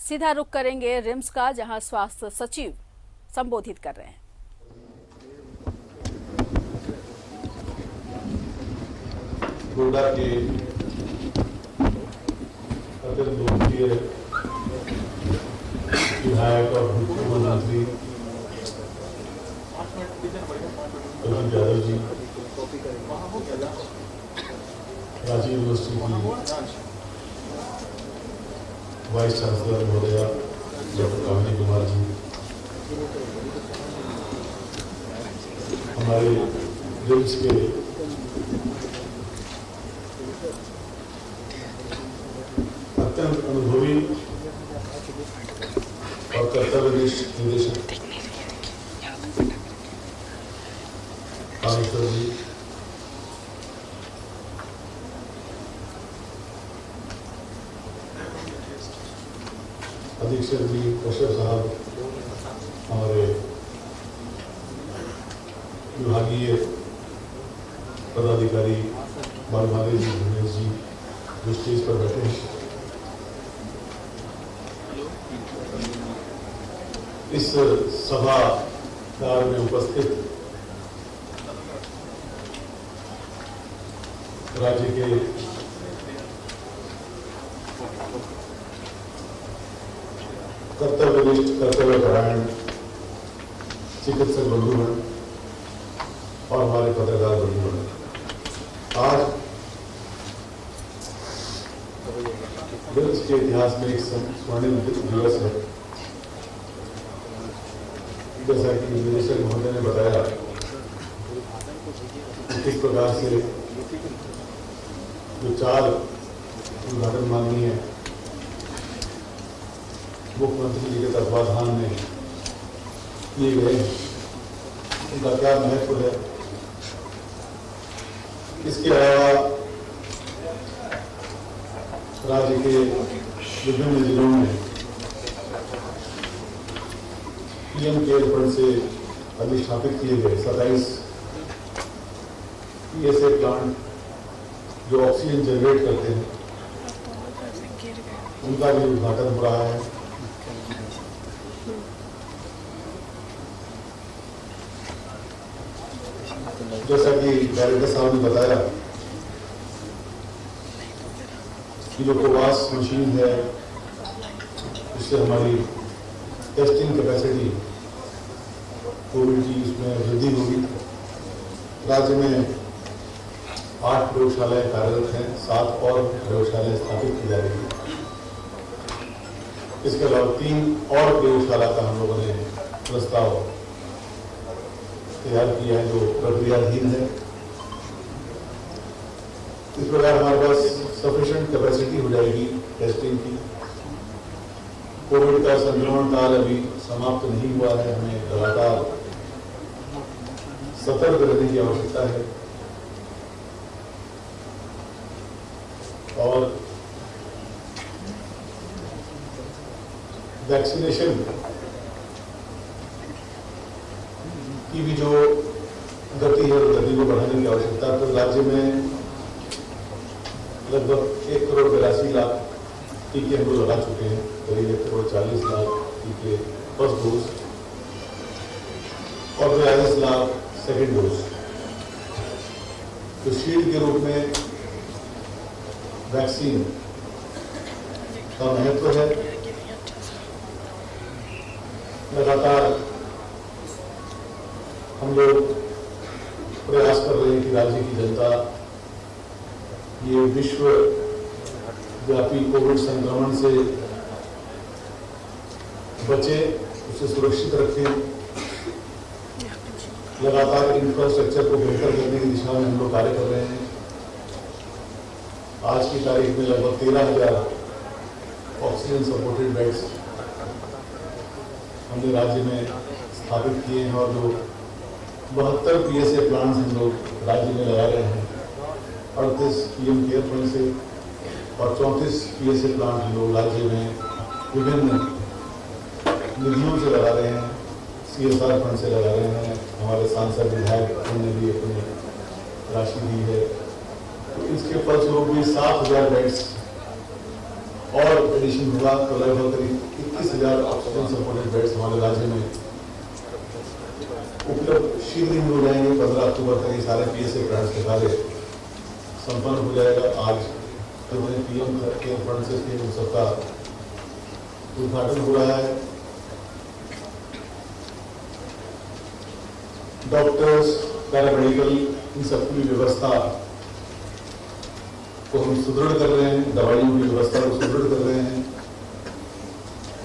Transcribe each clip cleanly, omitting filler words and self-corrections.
सीधा रुख करेंगे रिम्स का, जहां स्वास्थ्य सचिव संबोधित कर रहे हैं। गोड्डा के अत्यंत लोकप्रिय विधायक और भूतपूर्व मंत्री अजीत यादव जी, रांची यूनिवर्सिटी की वाइस चांसलर महोदया डॉक्टर कामिनी कुमार जी, हमारे रिम्स के अत्यंत अनुभवी और कर्तव्यनिष्ठ निदेशक कामेश्वर जी, अधीक्षक जी कश्यप साहब, हमारे विभागीय पदाधिकारी बालभागे जी, भूमेश जी जो स्टेज पर बैठे हैं, इस सभागार में उपस्थित राज्य के कर्तव्यनिष्ठ कर्तव्यपरायण चिकित्सक बंधुगण और हमारे पत्रकार बंधुगण, आज रिम्स के इतिहास में एक स्वर्णिम दिवस है। जैसा कि निदेशक महोदय ने बताया, किस प्रकार से जो 4 उद्घाटन माननीय मुख्यमंत्री जी के तत्वाधान में किए गए, उनका क्या महत्व है। इसके अलावा राज्य के विभिन्न जिलों में पीएम केयर फंड से अधिष्ठापित किए गए 27 पीएसए प्लांट जो ऑक्सीजन जनरेट करते हैं, उनका भी उद्घाटन हो रहा है। जैसा कि डायरेक्टर साहब ने बताया कि जो कोवास मशीन है, उससे हमारी टेस्टिंग कैपेसिटी कोविड की उसमें वृद्धि होगी। राज्य में 8 प्रयोगशालाएं कार्यरत हैं, 7 और प्रयोगशालाएं स्थापित की जा रही है। इसके अलावा 3 और प्रयोगशाला का हम लोगों ने प्रस्ताव तैयार किया है जो प्रक्रियाधीन है। इस प्रकार हमारे पास सफिशिएंट कैपेसिटी हो जाएगी टेस्टिंग की। कोविड का संक्रमण काल अभी समाप्त नहीं हुआ है, हमें लगातार सतर्क रहने की आवश्यकता है और वैक्सीनेशन की भी जो गति है, गति को बढ़ाने की आवश्यकता है। तो राज्य में लगभग 1 करोड़ 82 लाख टीके हम लोग लगा चुके हैं, करीब 1 करोड़ 40 लाख टीके फर्स्ट डोज और 42 लाख सेकेंड डोज। तो शील्ड के रूप में वैक्सीन का महत्व है। लगातार हम लोग प्रयास कर रहे हैं कि राज्य की जनता ये विश्व व्यापी कोविड संक्रमण से बचे, उसे सुरक्षित रखें। लगातार इंफ्रास्ट्रक्चर को बेहतर करने की दिशा में हम लोग कार्य कर रहे हैं। आज की तारीख में लगभग 13,000 ऑक्सीजन सपोर्टेड बेड्स हमने राज्य में स्थापित किए हैं और जो 72 पीएसए प्लांट्स हम लोग राज्य में लगा रहे हैं। 38 पीएम केयर फंड से और 34 पीएसए प्लांट हम लोग राज्य में विभिन्न निधियों से लगा रहे हैं, सीएसआर फंड से लगा रहे हैं। हमारे सांसद विधायक उन्होंने भी अपनी राशि दी है। तो इसके फलस्वरूप भी 7,000 बेड्स और एडिशन हुआ तो लगभग करीब 21,000 ऑक्सीजन सपोर्टेड बेड्स हमारे राज्य में उपलब्ध शीघ्र ही हो जाएंगे। 15 अक्टूबर तक ये सारे PSA प्लांट्स के कार्य संपन्न हो जाएगा। आज जो PM केयर फंड से इन सबका उद्घाटन हो रहा है। डॉक्टर्स, पैरामेडिकल, इन सबकी व्यवस्था को हम सुदृढ़ कर रहे हैं, दवाइयों की व्यवस्था को सुदृढ़ कर रहे हैं।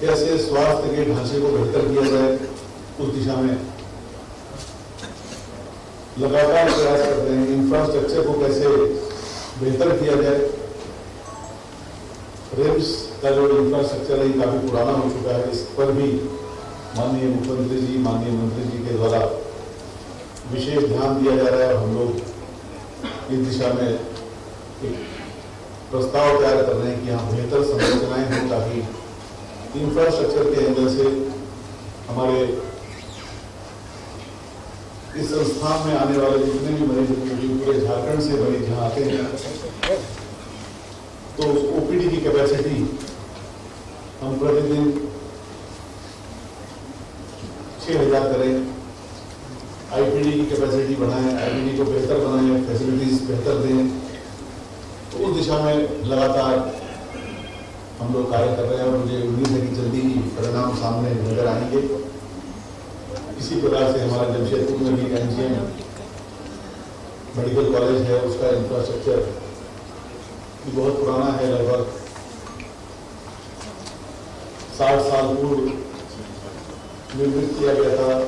कैसे स्वास्थ्य के ढांचे को बेहतर किया जाए उस दिशा में लगातार प्रयास कर रहे हैं। इंफ्रास्ट्रक्चर को कैसे बेहतर किया जाए। रिम्स का जो इंफ्रास्ट्रक्चर है काफी पुराना हो चुका है। इस पर भी माननीय मुख्यमंत्री जी, माननीय मंत्री जी के द्वारा विशेष ध्यान दिया जा रहा है। हम लोग इस दिशा में एक प्रस्ताव तैयार कर रहे हैं कि यहाँ बेहतर संरचनाएं हों ताकि इंफ्रास्ट्रक्चर के एंगल से हमारे इस संस्थान में आने वाले जितने भी मरीज पूरे झारखंड से मरीज यहाँ आते हैं तो OPD की कैपेसिटी हम प्रतिदिन 6,000 करें। IPD की कैपेसिटी बढ़ाएं, IPD को बेहतर बनाएं, फैसिलिटीज बेहतर दें। तो उस दिशा में लगातार हम लोग कार्य कर रहे हैं और मुझे उम्मीद है कि जल्दी ही परिणाम सामने नजर आएंगे। इसी प्रकार से हमारे जमशेदपुर में भी NGM मेडिकल कॉलेज है, उसका इंफ्रास्ट्रक्चर भी बहुत पुराना है। लगभग 60 साल पूर्व निर्मित किया गया था,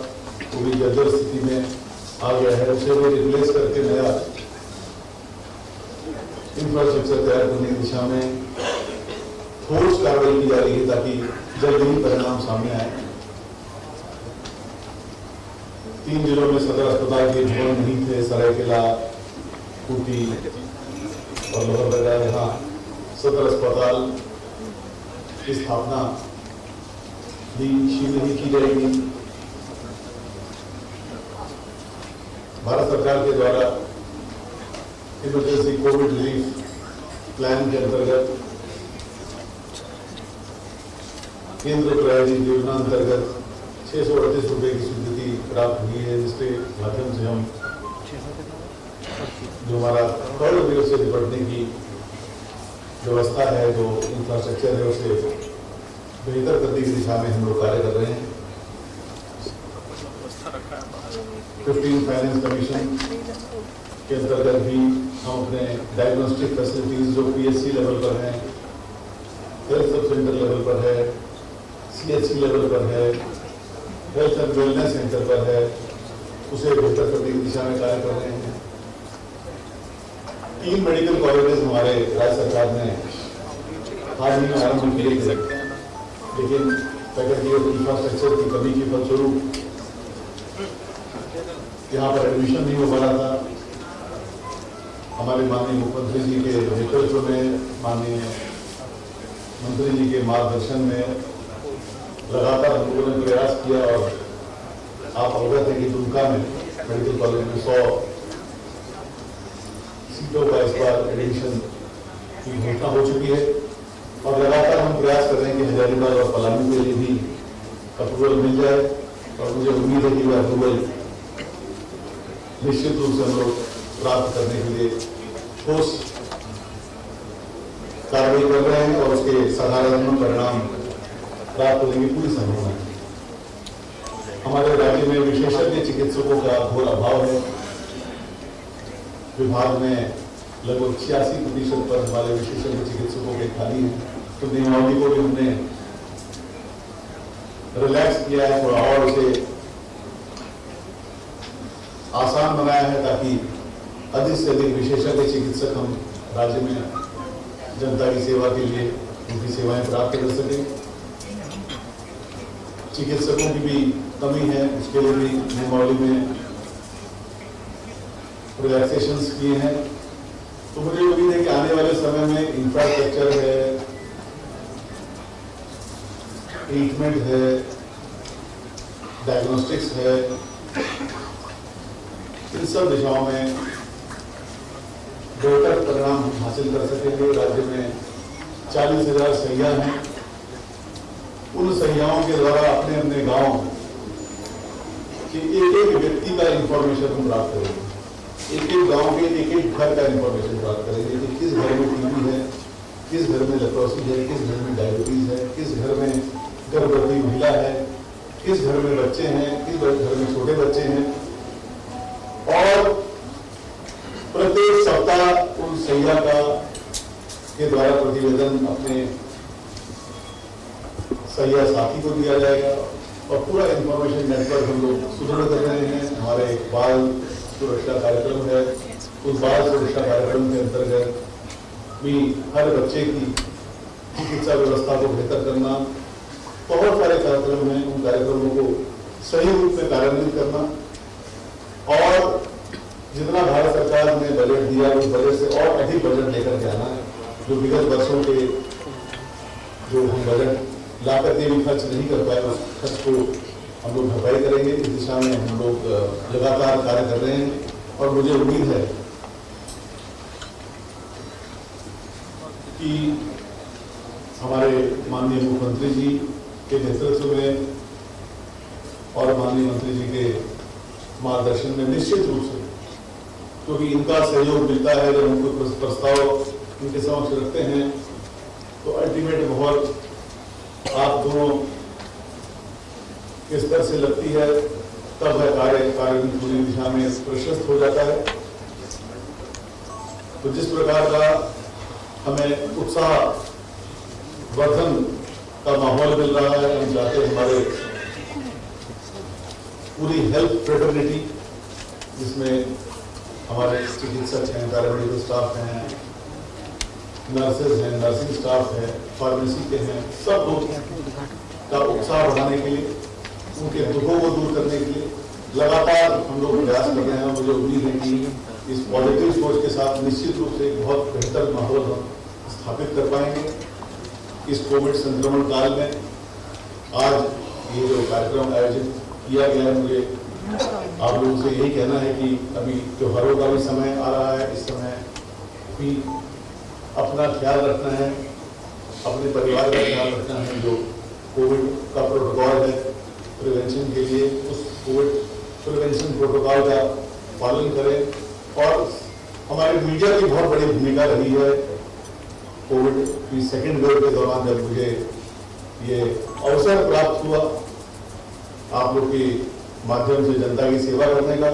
पूरी जर्जर स्थिति में आ गया है। उसे भी रिप्लेस करके नया इंफ्रास्ट्रक्चर तैयार करने की दिशा में ठोस कार्रवाई की जा रही है ताकि जल्द ही परिणाम सामने आए। 3 जिलों में सदर अस्पताल के भवन नहीं थे, सरायकेला, खूंटी और लोहरदगा। यहाँ सदर अस्पताल की स्थापना भी शीघ्र ही की जाएगी। भारत सरकार के द्वारा इमरजेंसी कोविड रिलीफ प्लान के अंतर्गत केंद्र प्रायोजित योजना अंतर्गत 638 रुपए की स्वीकृति प्राप्त हुई है, जिसके माध्यम से हम जो हमारा कोविड वेव से निपटने की व्यवस्था है, जो इंफ्रास्ट्रक्चर है, उसे बेहतर करने की दिशा में हम लोग कार्य कर रहे हैं। 15 फाइनेंस कमीशन के अंतर्गत भी हम अपने डायग्नोस्टिक फैसिलिटीज जो PSC लेवल पर है, हेल्थ सब सेंटर लेवल पर है, CHC लेवल पर है, हेल्थ एंड वेलनेस सेंटर पर है, उसे बेहतर करने की दिशा में कार्य कर रहे हैं। 3 मेडिकल कॉलेजेस हमारे राज्य सरकार ने हाल ही में आरंभ किए थे, लेकिन फैकल्टी और इंफ्रास्ट्रक्चर की कमी के फलस्वरूप यहाँ पर एडमिशन नहीं हो पा रहा था। हमारे माननीय मुख्यमंत्री जी के नेतृत्व में, माननीय मंत्री जी के मार्गदर्शन में लगातार हम लोगों ने प्रयास किया और आप अवगत हैं कि दुमका में मेडिकल कॉलेज में 100 सीटों का इस बार एडमिशन की घोषणा हो चुकी है और लगातार हम प्रयास कर रहे हैं कि हजारीबाग और पलामू के लिए भी अप्रूवल मिल जाए और मुझे उम्मीद है कि वह अप्रूवल निश्चित रूप से हम लोग प्राप्त करने के लिए ठोस कार्रवाई कर रहे हैं और उसके सकारात्मक परिणाम प्राप्त होने की पूरी संभावना है। हमारे राज्य में विशेषज्ञ चिकित्सकों का घोर अभाव है। विभाग में लगभग 86% पर हमारे विशेषज्ञ चिकित्सकों के खाली हैं। तो नियमावली को भी हमने रिलैक्स किया है, थोड़ा और उसे आसान बनाया है ताकि अधिक से अधिक विशेषज्ञ चिकित्सक हम राज्य में जनता की सेवा के लिए उनकी सेवाएं प्राप्त कर सकें। चिकित्सकों की भी कमी है, उसके लिए भी नियमावली में रिलैक्सेशंस किए हैं। तो मुझे उम्मीद है कि आने वाले समय में इंफ्रास्ट्रक्चर है, ट्रीटमेंट है, डायग्नोस्टिक्स है, इन सब दिशाओं में बेहतर परिणाम हासिल कर सकेंगे। राज्य में 40,000 सैयाह हैं। उन सैयाहों के द्वारा अपने अपने गांव के एक एक व्यक्ति का इंफॉर्मेशन हम प्राप्त करेंगे। एक एक गांव के एक एक घर का इंफॉर्मेशन प्राप्त करेंगे कि किस घर में टीबी है, किस घर में लेप्रोसी है, किस घर में डायबिटीज है, किस घर में गर्भवती महिला है, किस घर में बच्चे हैं, किस घर में छोटे बच्चे हैं। और प्रत्येक सप्ताह उन सैया का के द्वारा प्रतिवेदन अपने सैया साथी को दिया जाएगा और पूरा इंफॉर्मेशन नेटवर्क हम लोग सुदृढ़ कर रहे हैं। हमारे बाल सुरक्षा कार्यक्रम है, उस बाल सुरक्षा कार्यक्रम के अंतर्गत भी हर बच्चे की चिकित्सा व्यवस्था को बेहतर करना, बहुत सारे कार्यक्रम हैं। उन कार्यक्रमों को सही रूप में कार्यान्वित करना और जितना भारत सरकार ने बजट दिया उस बजट से और अधिक बजट लेकर के आना है। जो विगत वर्षों के जो हम बजट लाकर के भी खर्च नहीं कर पाए उस खर्च को हम लोग भरपाई करेंगे। इस दिशा में हम लोग लगातार कार्य कर रहे हैं और मुझे उम्मीद है कि हमारे माननीय मुख्यमंत्री जी के नेतृत्व में और माननीय मंत्री जी के मार्गदर्शन में निश्चित रूप से, क्योंकि इनका सहयोग मिलता है जब हम कोई प्रस्ताव इनके समक्ष रखते हैं तो अल्टीमेट बहुत आप दोनों के स्तर से लगती है, तब वह कार्य पूरी दिशा में प्रशस्त हो जाता है। तो जिस प्रकार का हमें उत्साह वर्धन का माहौल मिल रहा है, हम चाहते हैं हमारे पूरी हेल्थ फ्रेटर्निटी जिसमें हमारे चिकित्सक हैं, पैरामेडिकल स्टाफ हैं, नर्सेज हैं, नर्सिंग स्टाफ है, फार्मेसी के हैं, सब लोग का उत्साह बढ़ाने के लिए, उनके दुखों को दूर करने के लिए लगातार हम लोग प्रयास कर रहे हैं। मुझे उम्मीद है कि इस पॉजिटिव सोच के साथ निश्चित रूप से एक बहुत बेहतर माहौल हम स्थापित कर पाएंगे। इस कोविड संक्रमण काल में आज ये जो कार्यक्रम आयोजित किया गया है, मुझे आप लोगों से यही कहना है कि अभी त्योहारों का भी समय आ रहा है। इस समय भी अपना ख्याल रखना है, अपने परिवार का ख्याल रखना है। जो कोविड का प्रोटोकॉल है प्रिवेंशन के लिए, उस कोविड प्रिवेंशन प्रोटोकॉल का पालन करें। और हमारी मीडिया की बहुत बड़ी भूमिका रही है कोविड की सेकेंड वेव के दौरान, जब मुझे ये अवसर प्राप्त हुआ आप लोग के माध्यम से जनता की सेवा करने का,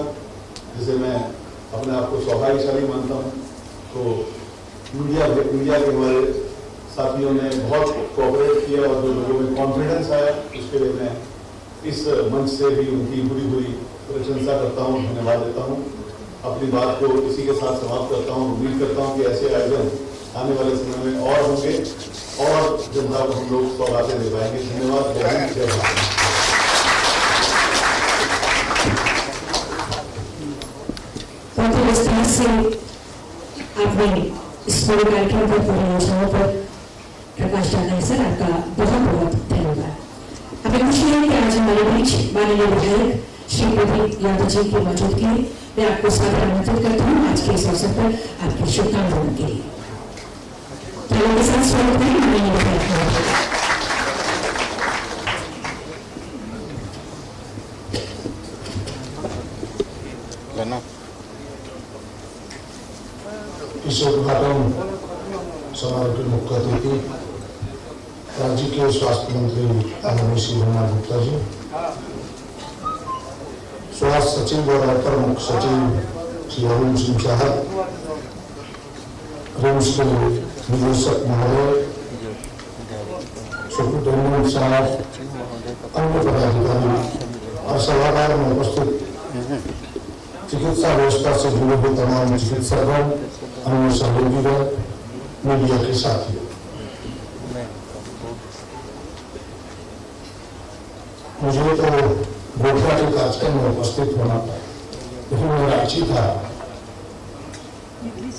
जिसे मैं अपने आप को सौभाग्यशाली मानता हूँ। तो मीडिया के हमारे साथियों ने बहुत कोऑपरेट किया और जो लोगों में कॉन्फिडेंस आया उसके लिए मैं इस मंच से भी उनकी पूरी पूरी प्रशंसा करता हूँ, धन्यवाद देता हूँ। अपनी बात को इसी के साथ समाप्त करता हूँ। उम्मीद करता हूँ कि ऐसे आयोजन आने वाले समय में और होंगे और जनता को हम लोग सौगातें दे पाएंगे। धन्यवाद। जय हिंद, जय भारत। काफी विस्तार से आपने इस पूरे कार्यक्रम पर, परियोजनाओं पर प्रकाश डाला है सर, आपका बहुत बहुत धन्यवाद। हमें खुशी है कि आज हमारे बीच माननीय विधायक श्री प्रदीप यादव जी की मौजूदगी में मैं आपको सादर आमंत्रित करता हूँ आज के इस अवसर पर आपकी शुभकामनाओं के लिए। तालियों के साथ स्वागत करें माननीय विधायक। इस उद्घाटन समारोह के मुख्य अतिथि राज्य के स्वास्थ्य मंत्री आदरणीय श्री रमना गुप्ता जी, स्वास्थ्य सचिव और अपर मुख्य सचिव श्री अरुण सिंह चाहत, रिम्स के निदेशक महोदय, सुप्रिंटेंडेंट साहब, अन्य पदाधिकारी और सभागार में उपस्थित चिकित्सा व्यवस्था से जुड़े हुए तमाम चिकित्सकों, अन्य सहयोगीगण, मीडिया के साथियों, मुझे तो गोखला के कार्यक्रम में उपस्थित होना था, लेकिन मैं रांची था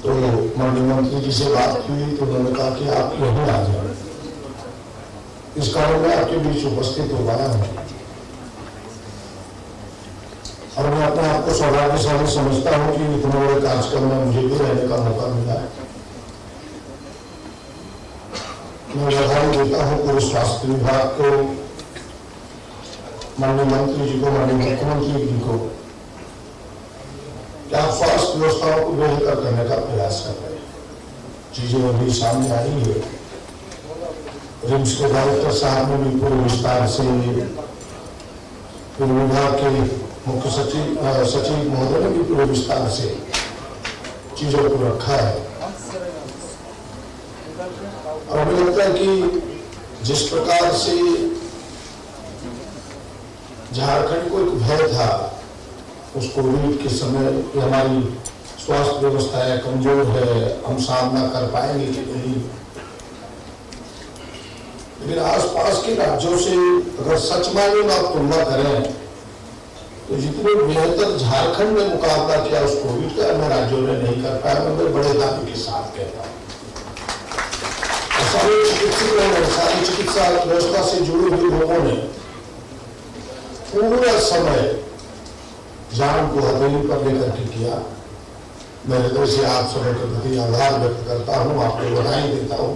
तो माननीय मंत्री जी से बात हुई तो उन्होंने कहा कि आप यहीं आ जाए, इस कारण मैं आपके बीच उपस्थित हो पाया हूँ और मैं अपने आप को सौभाग्यशाली समझता हूँ कि इतने बड़े कार्यक्रम में मुझे भी रहने का मौका मिला है। मैं बधाई देता हूँ पूरे स्वास्थ्य विभाग को, माननीय मंत्री जी को, माननीय मुख्यमंत्री जी को, कि आप स्वास्थ्य व्यवस्थाओं को बेहतर करने का प्रयास कर रहे हैं। चीजें अभी सामने आई है। रिम्स के डायरेक्टर साहब ने भी पूरे विस्तार से, पूरे विभाग के मुख्य सचिव महोदय ने भी पूरे विस्तार से चीजों को रखा है। और हमें लगता है कि जिस प्रकार से झारखंड को एक भय था उस कोविड के समय कि हमारी स्वास्थ्य व्यवस्था है, कमजोर है, हम सामना कर पाएंगे कि नहीं, लेकिन आसपास के राज्यों से अगर सच मायने में आप तुलना करें तो जितने बेहतर झारखंड ने मुकाबला किया उस कोविड का अन्य राज्यों ने नहीं कर पाया। मैं बड़े दावे के साथ कहता हूँ। सारे चिकित्सकों ने, सारी चिकित्सा व्यवस्था से जुड़े हुए लोगों ने पूरा समय जान को हथेली पर लेकर के किया। मैं हृदय से आप सभी के प्रति आभार व्यक्त करता हूँ, आपको बधाई देता हूँ।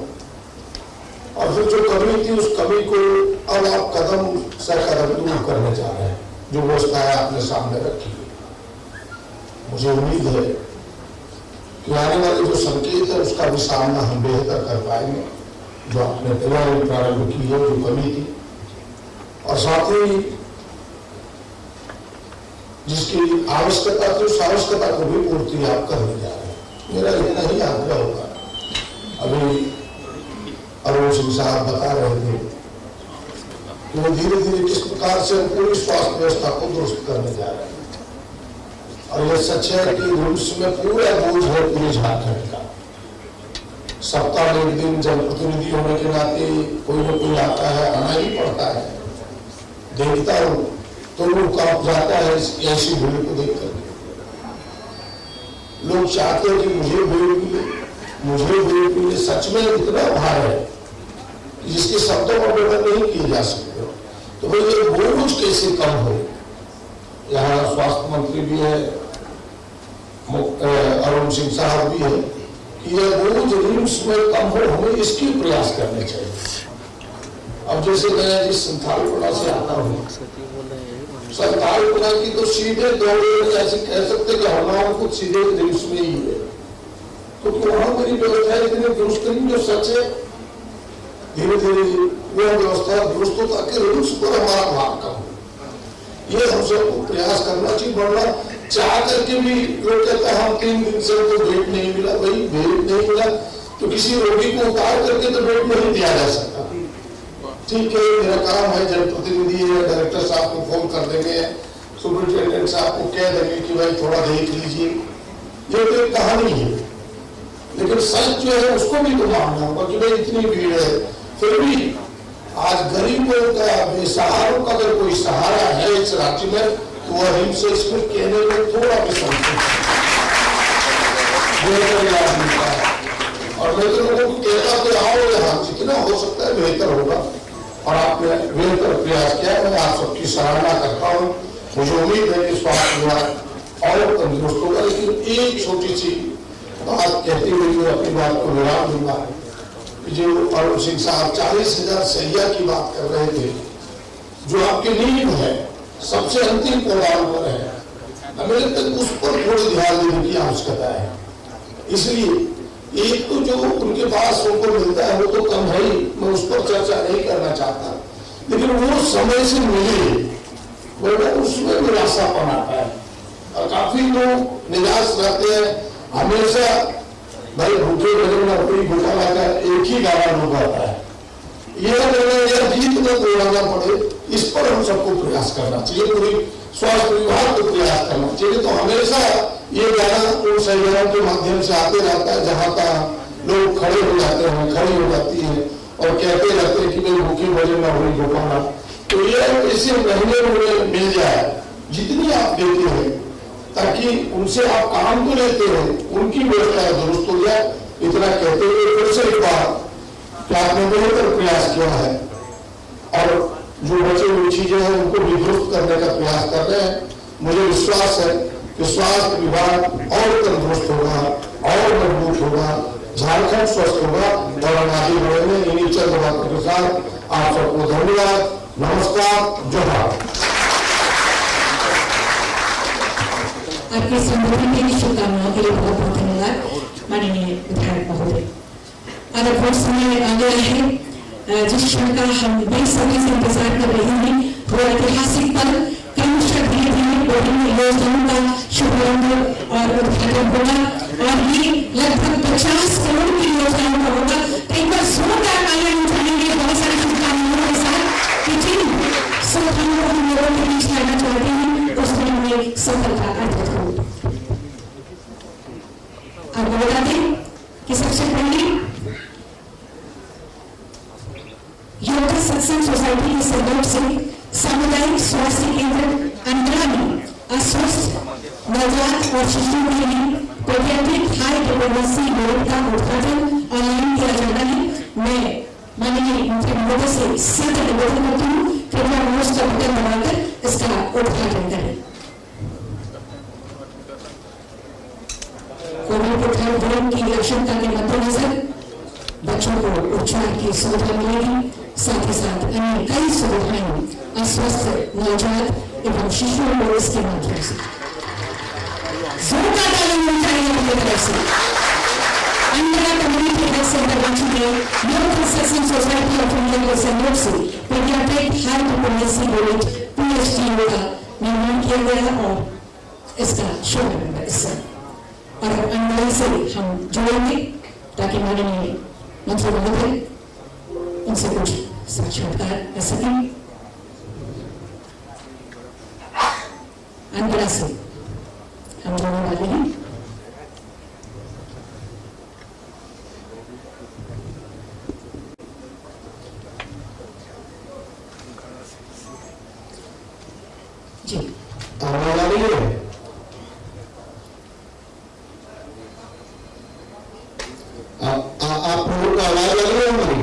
और फिर जो कमी थी उस कमी को अब आप कदम से कदम दूर करने जा रहे हैं। जो व्यवस्थाएं आपने सामने रखी है, मुझे उम्मीद है कि आने वाले जो संकेत है उसका भी सामना हम बेहतर कर पाएंगे। जो आपने तैयारी प्रारंभ की है, जो कमी थी, और साथ ही जिसकी आवश्यकता थी उस आवश्यकता को भी पूर्ति आप करने जा रहे हैं। मेरा इतना ही आग्रह होगा। अभी अरुण सिंह साहब बता रहे थे कि वो धीरे धीरे किस प्रकार से पूरी स्वास्थ्य व्यवस्था को दुरुस्त करने जा रहे हैं। और यह सच है कि रिम्स में पूरा बोझ है पूरे झारखंड का। सप्ताह में एक दिन जनप्रतिनिधि होने के नाते कोई न कोई आता है, आना ही पड़ता है। देखता हूं तो लोग कांप जाता है ऐसी भीड़ को देख करके। लोग चाहते हैं कि मुझे भीड़ मिले। सच में इतना भार है जिसके शब्दों पर व्यक्त नहीं किए जा सकते। तो भाई ये बोझ कैसे कम हो। यहाँ स्वास्थ्य मंत्री भी है, अरुण सिंह साहब भी है, कि यह बोझ रिम्स में कम हो, हमें इसकी प्रयास करने चाहिए। अब जैसे मैं जिस संथालपना से आता हूँ, संथालपना की तो सीधे दौड़े ऐसे कह सकते कि हमारा कुछ सीधे रिम्स में ही है, क्योंकि वहां मेरी व्यवस्था इतनी दुरुस्त नहीं। जो सच है धीरे धीरे वह व्यवस्था दुरुस्त हो ताकि रिम्स पर हमारा भार कम हो। ये हम सबको प्रयास करना चाहिए। वरना चाह करके भी लोग कहते हैं हम 3 दिन से तो बेड नहीं मिला। भाई बेड नहीं मिला तो किसी रोगी को उतार करके तो बेड नहीं दिया जा सकता। ठीक है, मेरा काम है, जनप्रतिनिधि है, डायरेक्टर साहब को फोन कर देंगे, सुपरिटेंडेंट साहब को कह देंगे कि भाई थोड़ा देख लीजिए। ये तो एक कहानी है, लेकिन सच जो है उसको भी तो मानना होगा कि भाई इतनी भीड़ है। फिर भी आज गरीबों का, बेसहारों का अगर कोई सहारा है इस राज्य में तो वह रिम्स से इसमें कहने में थोड़ा भी संकोच है। और मैं तो लोगों को कहता कि आओ यहाँ, जितना हो सकता है बेहतर होगा। और आपने बेहतर प्रयास किया, मैं आप सबकी सराहना करता हूँ। मुझे उम्मीद है कि स्वास्थ्य विभाग और तंदुरुस्त होगा। लेकिन एक छोटी सी बात कहते हुए मैं अपनी बात को विराम दूंगा। जो अरुण सिंह साहब 40,000 सैया की बात कर रहे थे, जो आपकी नींव है, सबसे अंतिम पड़ाव पर है, मेरे तक उस पर थोड़ी ध्यान देने की आवश्यकता है। इसलिए एक तो जो उनके पास उनको मिलता है वो तो कम है ही, मैं उस पर चर्चा नहीं करना चाहता, लेकिन वो समय से मिले वरना उसमें निराशापन आता है। और काफी लोग निराश रहते हैं। हमेशा भाई भूखे गरीब नौकरी घोटाला का एक ही गाना लोग आता है, यह जीत में तोड़ना पड़े, इस पर हम सबको प्रयास करना चाहिए। पूरी स्वास्थ्य विभाग को प्रयास करना चाहिए। तो हमेशा ये गाना उन सहयोगों के माध्यम से आते रहता है, जहां तक लोग खड़े हो जाते हैं, खड़ी हो जाती है और कहते रहते हैं कि भाई भूखी भोजन नौकरी घोटाला। तो ये इसे महीने में मिल जाए जितनी आप देते हैं, ताकि उनसे आप काम तो लेते हैं, उनकी व्यवस्था दुरुस्त हो जाए। इतना कहते हुए फिर से एक बार कि आपने बेहतर प्रयास किया है और जो बचे हुई चीजें हैं उनको भी दुरुस्त करने का प्रयास कर रहे हैं। मुझे विश्वास है कि स्वास्थ्य विभाग और तंदुरुस्त होगा और मजबूत होगा। झारखंड स्वस्थ होगा और हम आगे बढ़ेंगे। इन्हीं चंद बातों के साथ आप सबको धन्यवाद, नमस्कार, जोहार। आपके संबोधन के लिए शुभकामनाओं के लिए बहुत बहुत धन्यवाद माननीय विधायक महोदय। अब बहुत समय आ गया है जिस क्षण का हम बेसब्री से इंतजार कर रहे हैं, वो ऐतिहासिक पल क्रमशः धीरे धीरे विभिन्न योजनाओं का शुभारंभ और उद्घाटन होगा और ये लगभग 50 करोड़ की योजनाओं का होगा। एक बार जोरदार तालियां उठाएंगे बहुत सारी शुभकामनाओं के साथ कि जिन संस्थानों को हम लोगों के बीच लाना चाहते हैं उसमें हमें सफलता अर्जित हो। आपको बता दें कि सबसे पहले योगा सत्संग सोसाइटी के सहयोग से सामुदायिक स्वास्थ्य केंद्र अंडरा में अस्वस्थ नवजात और शिशुओं के लिए पेडियाट्रिक हाई डिपेंडेंसी यूनिट का उद्घाटन ऑनलाइन किया जा रहा है। मैं माननीय मुख्य महोदय से सख्त निवेदन करती हूँ, कृपया मोस्ट का बटन दबाकर इसका उद्घाटन करें। कोविड के थर्ड वेव की आशंका के मद्देनजर बच्चों को उपचार की सुविधा मिलेगी, साथ ही साथ अन्य कई सुविधाएं अस्वस्थ नवजात एवं शिशुओं को इसके माध्यम से जोरदार तालियां बजाएंगे अपनी तरफ से। अंडरा कम्युनिटी हेल्थ सेंटर रांची में योगा सत्संग सोसाइटी ऑफ इंडिया के सहयोग से paediatric high dependency unit PHDU का निर्माण किया गया और इसका शुभारंभ इससे और अंडरा से हम जुड़ेंगे ताकि माननीय मंत्री महोदय उनसे कुछ साक्षात्कार कर सकें। अंडरा से हम जोड़ने वाले हैं। जी आवाज आ रही है? आप लोगों को आवाज आ रही है हमारी?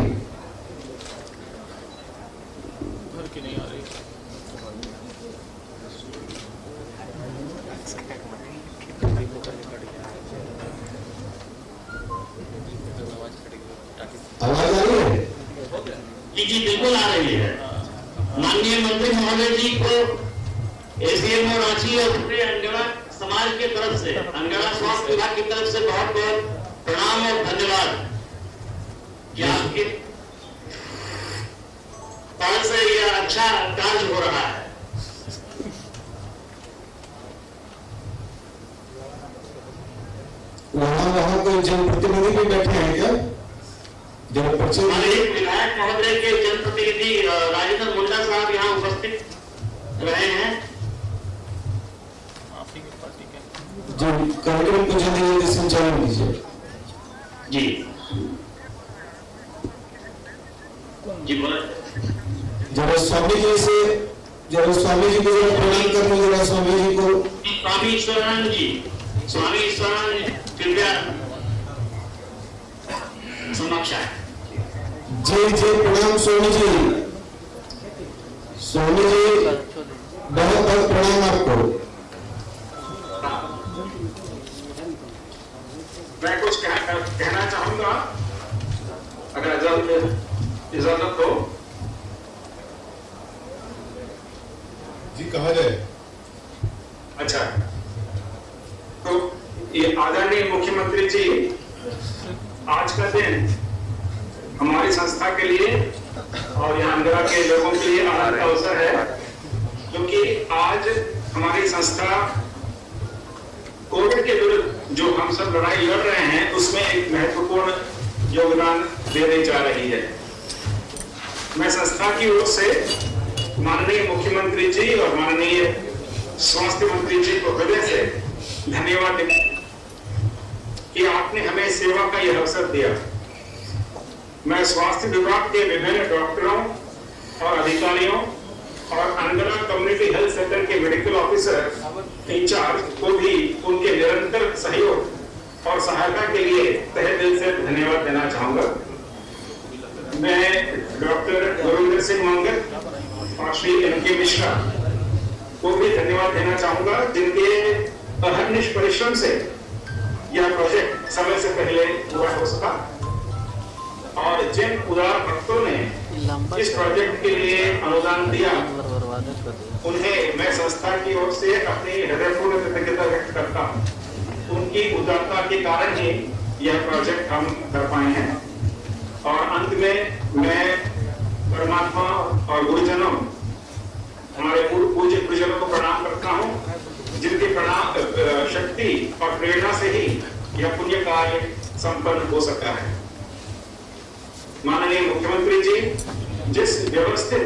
आवाज आ रही है? जी बिल्कुल आ रही है। माननीय मंत्री महोदय जी को एसीएमओ रांची और पूरे अंडरा समाज की तरफ से, अंडरा स्वास्थ्य विभाग की तरफ से बहुत बहुत प्रणाम और धन्यवाद कि आपके पहल से यह अच्छा कार्य हो रहा है। वहाँ कोई जनप्रतिनिधि भी बैठे हैं क्या? विधायक महोदय के जनप्रतिनिधि राजेंद्र मुंडा साहब यहाँ उपस्थित रहे हैं। जो कार्यक्रम को जल्दी संचालन कीजिए। जी जी बोले। जरा स्वामी जी से, जरा स्वामी जी को प्रणाम कर लो, जरा स्वामी जी को। स्वामी ईश्वरानंद जी, स्वामी ईश्वरानंद कृपया समक्ष आए। जी जी प्रणाम स्वामी जी। स्वामी जी बहुत बहुत प्रणाम आपको। मैं कुछ कहना चाहूंगा अगर इजाजत हो। जी कहा जाए। अच्छा, तो ये आदरणीय मुख्यमंत्री जी, आज का दिन हमारी संस्था के लिए और यहाँ अंडरा के लोगों के लिए आनंद का अवसर है, क्योंकि आज हमारी संस्था कोविड के विरुद्ध जो हम सब लड़ाई लड़ रहे हैं उसमें एक महत्वपूर्ण योगदान देने जा रही है। मैं संस्था की ओर से माननीय मुख्यमंत्री जी और माननीय स्वास्थ्य मंत्री जी को हृदय से धन्यवाद कि आपने हमें सेवा का यह अवसर दिया। मैं स्वास्थ्य विभाग के विभिन्न डॉक्टरों और अधिकारियों और अंडरा कम्युनिटी हेल्थ सेंटर के मेडिकल ऑफिसर इंचार्ज को भी उनके निरंतर सहयोग और सहायता के लिए तहे दिल से धन्यवाद देना चाहूंगा। मैं डॉक्टर गोविंदर सिंह मंगल और श्री एम.के. मिश्रा को भी धन्यवाद देना चाहूंगा, जिनके अहर्निश परिश्रम से यह प्रोजेक्ट समय से पहले पूरा हो सका और जिन उदार भक्तों ने इस प्रोजेक्ट के लिए अनुदान दिया उन्हें मैं संस्था की ओर से अपनी हृदयपूर्ण कृतज्ञता व्यक्त करता हूँ। उनकी उदारता के कारण ही यह प्रोजेक्ट हम कर पाए हैं। और अंत में मैं परमात्मा और गुरुजनों, हमारे पूज्य गुरुजनों को प्रणाम करता हूँ, जिनके प्रणाम शक्ति और प्रेरणा से ही यह पुण्य कार्य संपन्न हो सका है। माननीय मुख्यमंत्री जी, जिस व्यवस्थित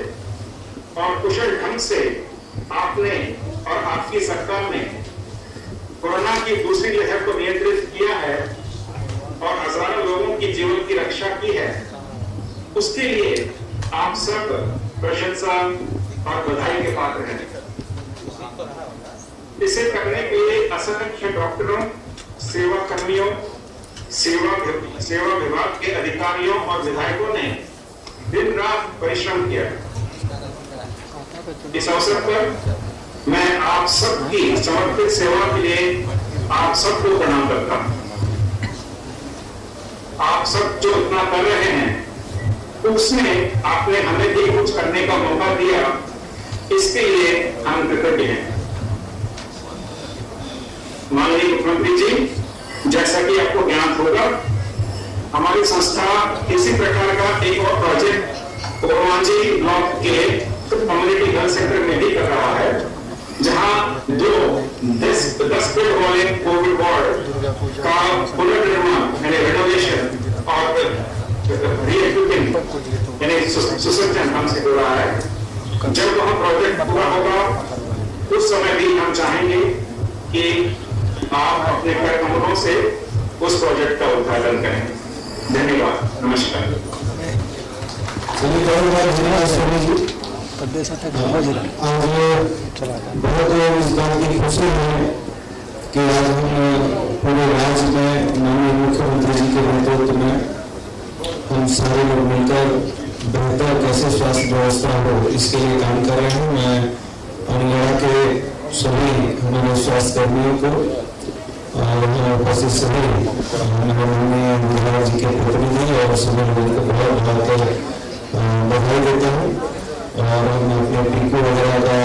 और कुशल ढंग से आपने और आपकी सरकार ने कोरोना की दूसरी लहर को नियंत्रित किया है और हजारों लोगों की जीवन की रक्षा की है, उसके लिए आप सब प्रशंसा और बधाई के पात्र हैं। इसे करने के लिए असंख्य डॉक्टरों, सेवा कर्मियों, सेवा विभाग के अधिकारियों और विधायकों ने दिन रात परिश्रम किया। इस अवसर पर मैं आप सबकी समर्पित सेवा के लिए आप सबको प्रणाम करता हूं। आप सब जो इतना कर रहे हैं उसमें आपने हमें भी कुछ करने का मौका दिया, इसके लिए हम कृतज्ञ हैं। माननीय मुख्यमंत्री जी, जैसा कि आपको ज्ञात होगा, हमारी संस्था इसी प्रकार का एक और प्रोजेक्ट ओरमांझी ब्लॉक के कम्युनिटी हेल्थ सेंटर में भी कर रहा है, जहां 10 बेड वाले कोविड वार्ड का पुनर्निर्माण यानी रेनोवेशन और रीइक्विपिंग यानी सुसज्जन काम से हो रहा है। जब वह प्रोजेक्ट पूरा होगा उस समय भी हम चाहेंगे कि आप अपने कर कमरों से उस प्रोजेक्ट का उद्घाटन करें। धन्यवाद, नमस्कार। बहुत इस बात की खुशी है कि आज हम पूरे राज्य में माननीय मुख्यमंत्री जी के नेतृत्व में हम सारे लोग मिलकर बेहतर कैसे स्वास्थ्य व्यवस्था हो इसके लिए काम कर रहे हैं। मैं अनगढ़ा के सभी हमारे स्वास्थ्य कर्मियों को और यहाँ उपस्थित सभी माननीय विधायक जी के प्रतिनिधि और सभी लोगों को बहुत बहुत बधाई देता हूँ। और हम अपने टीकों वगैरह का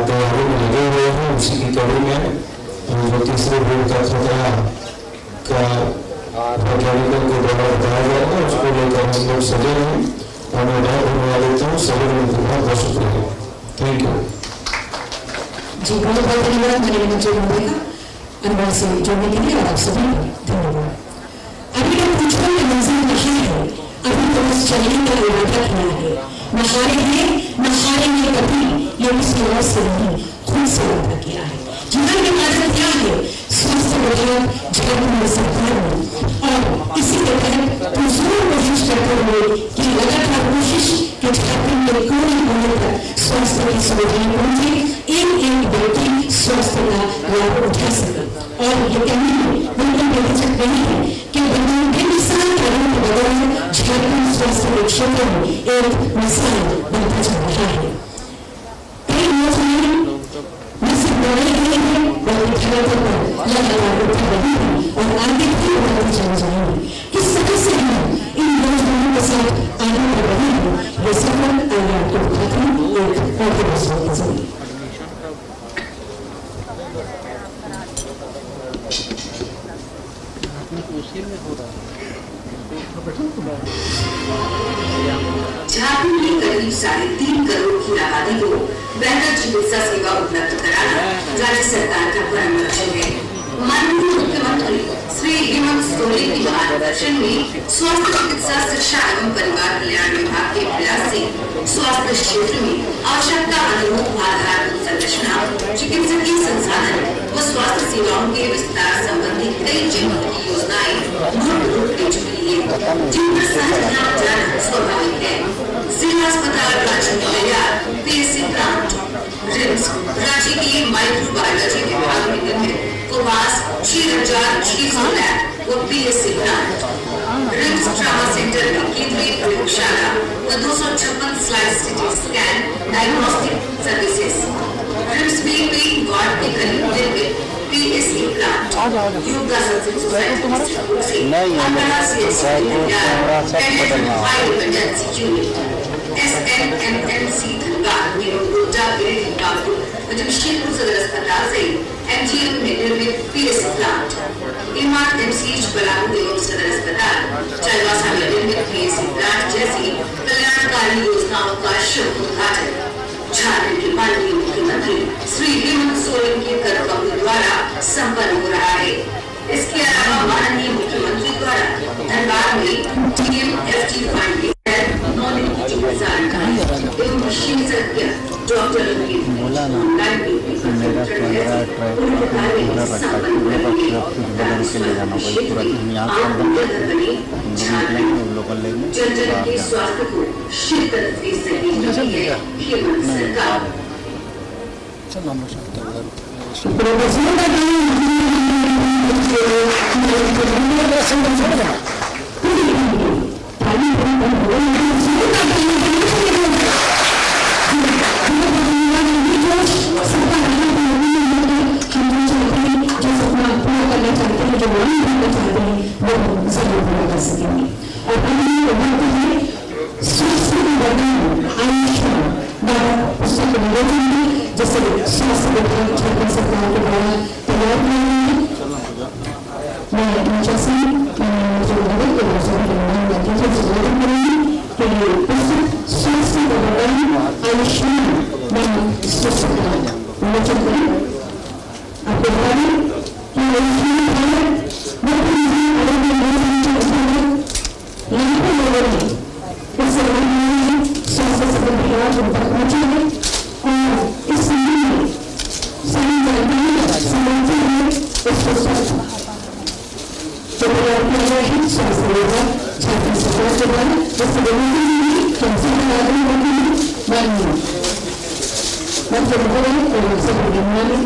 तैयारी में लगे हुए हैं। उसी की कड़ी में जो तीसरे वेव का खतरा का वैज्ञानिकों के द्वारा बताया गया है उसको लेकर हम लोग सजग हैं और मैं धन्यवाद देता हूँ। सभी लोगों को बहुत बहुत शुक्रिया। थैंक यू जी, बहुत बहुत धन्यवाद माननीय मंत्री महोदय का अनुभव से जोड़ने के लिए। और आप सभी धन्यवाद। अभी हम पूछने में मंजिल नहीं है, अभी तो बस चलने का इरादा किया है। न हारेंगे कभी, ये किसी और से नहीं खुद से वादा किया है। जीवन में आदत क्या है? स्वास्थ्य विभाग झारखंड सरकार ने और इसी के तहत पुरजोर कोशिश करते हुए कि लगातार कोशिश कि झारखंड में कोई कोने तक स्वास्थ्य की सुविधाएं पहुंचे, एक व्यक्ति स्वास्थ्य का लाभ उठा सके। और ये कहने बिल्कुल बेहिचक नहीं है कि बेमिसाल कार्यों के बदौलत झारखंड स्वास्थ्य के क्षेत्र में एक मिसाल बनता जा रहा है। कई योजनाएं न सिर्फ बनाई गई है बल्कि धरातल पर लगातार उठा रही है और आगे भी उठाती चली जाएंगी। किस तरह से हम इन योजनाओं के साथ आगे बढ़ रहे हैं, ये सफल आगे आपको दिखाते हैं एक और विषय के जरिए। झारखंड की करीब 3.5 करोड़ की आबादी को बेहतर चिकित्सा सेवा उपलब्ध कराना राज्य सरकार का परम लक्ष्य है। माननीय मुख्यमंत्री श्री हेमंत सोरेन के मार्गदर्शन में स्वास्थ्य चिकित्सा शिक्षा एवं परिवार कल्याण विभाग के प्रयास से स्वास्थ्य क्षेत्र में आवश्यकता अनुरूप आधारभूत संरचना, चिकित्सकीय संसाधन व स्वास्थ्य सेवाओं के विस्तार संबंधी कई जनहित योजनाएं मूल रूप ले चुकी है, जिनका संचालन जाना स्वाभाविक है। जिला अस्पताल रांची में तैयार पीएससी प्लांट, रिम्स रांची के माइक्रोबायोलॉजी विभाग में निर्मित कोवास 3600 लैब व PSC plant, RIMS trauma centre में केंद्रीय प्रयोगशाला व 256 slice CT scan diagnostic services, RIMS में पेन वार्ड के करीब निर्मित PSC plant, yoga housing society से Angara emergency unit SNMMC Dhanbad Godda Giridih Jamshedpur सदर अस्पताल से MGM में निर्मित PS प्लांट MCH पलामू एवं सदर अस्पताल चाईबासा में निर्मित PS प्लांट जैसी कल्याणकारी योजनाओं का शुभ उद्घाटन झारखंड के माननीय मुख्यमंत्री श्री हेमंत सोरेन के कर कमल द्वारा संपन्न हो रहा है। इसके अलावा माननीय मुख्यमंत्री द्वारा धनबाद में TMFT फंड के तहत चिकित्सा अधिकारी एवं विशेषज्ञ डॉक्टरों की ऑनलाइन मेरा कैमरा पूरा रखा है, पूरे पर कुछ बदल के ले जाना पड़े पूरा यहाँ लोग लेंगे जन के स्वास्थ्य को शिद्दत से सही है हेमंत सरकार। जैसे स्वास्थ्य विभाग झारखंड सरकार के द्वारा तैयार किया गया है। मैं जैसे स्वास्थ्य आयुष्मान आपको स्वास्थ्य संबंधी लाभ उन तक पहुंचे हैं और इस सभी जानकारी समाज में इसको जो तैयार किया गया है स्वास्थ्य विभाग झारखंड सरकार के द्वारा जिससे कैंसर के आदमी होती है माननीय मंत्री महोदय और सभी विज्ञानी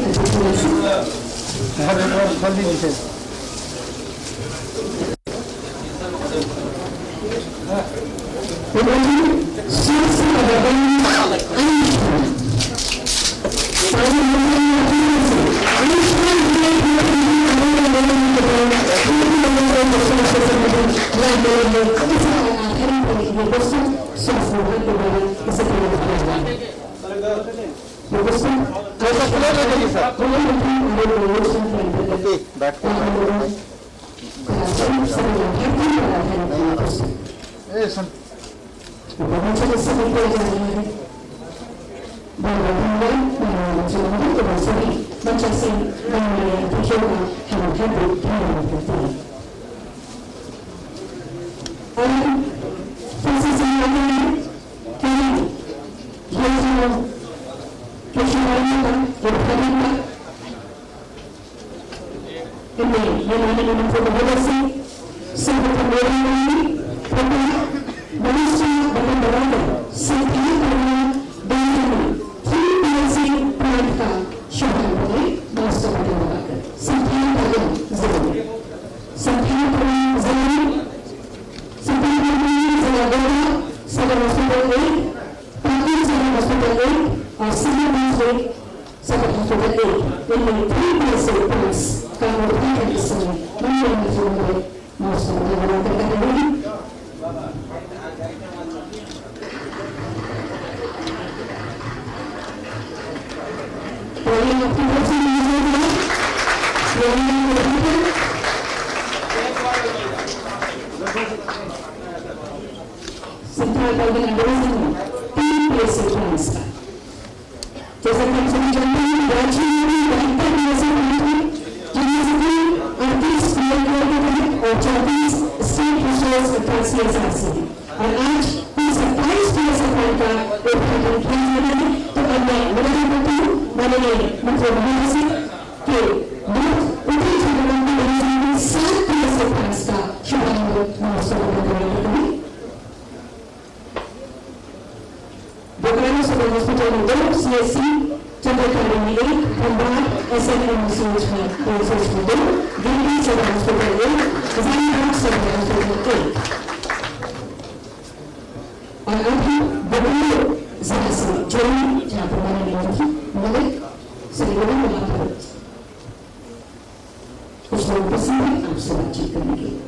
कुछ लोग पसंद है आपसे बातचीत करने के लिए।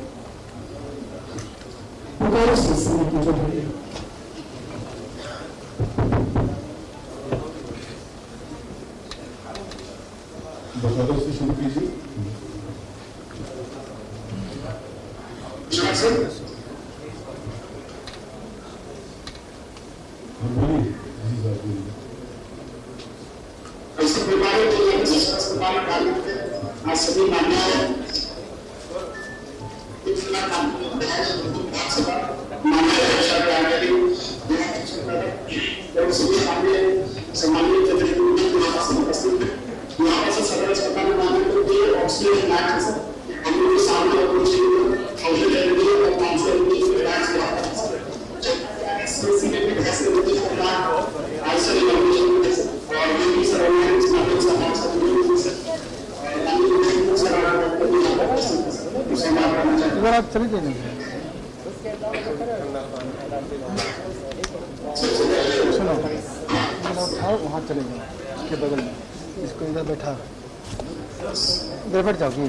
पुकारो से समय की जो है बकारों से शुरू कीजिए। आज सभी मान्यवर सम्मानित यहाँ पर सदर अस्पताल में आने को दिए ऑक्सीजन प्लांट है सर हम लोग के सामने और काउंसलर आप चले जाइए सुनो उठाओ वहाँ चले जाओ इसके बगल में इसको इधर बैठा इधर बैठ जाओ कि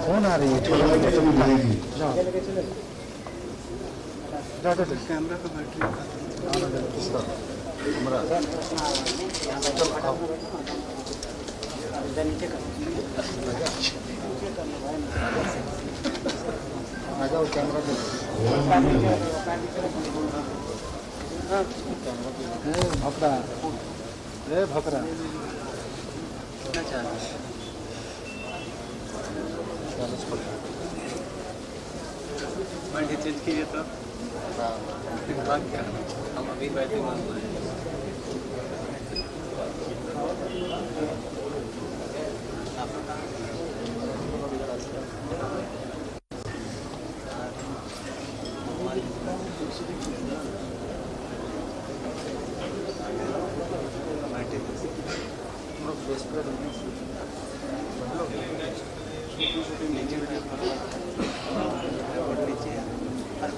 फोन आ रही है छोटा जाओ जाओ जाओ कैमरा का बैटरी आ जाओ कैमरा भकरा भकरा चेंज कीजिए तो हम अभी बैठे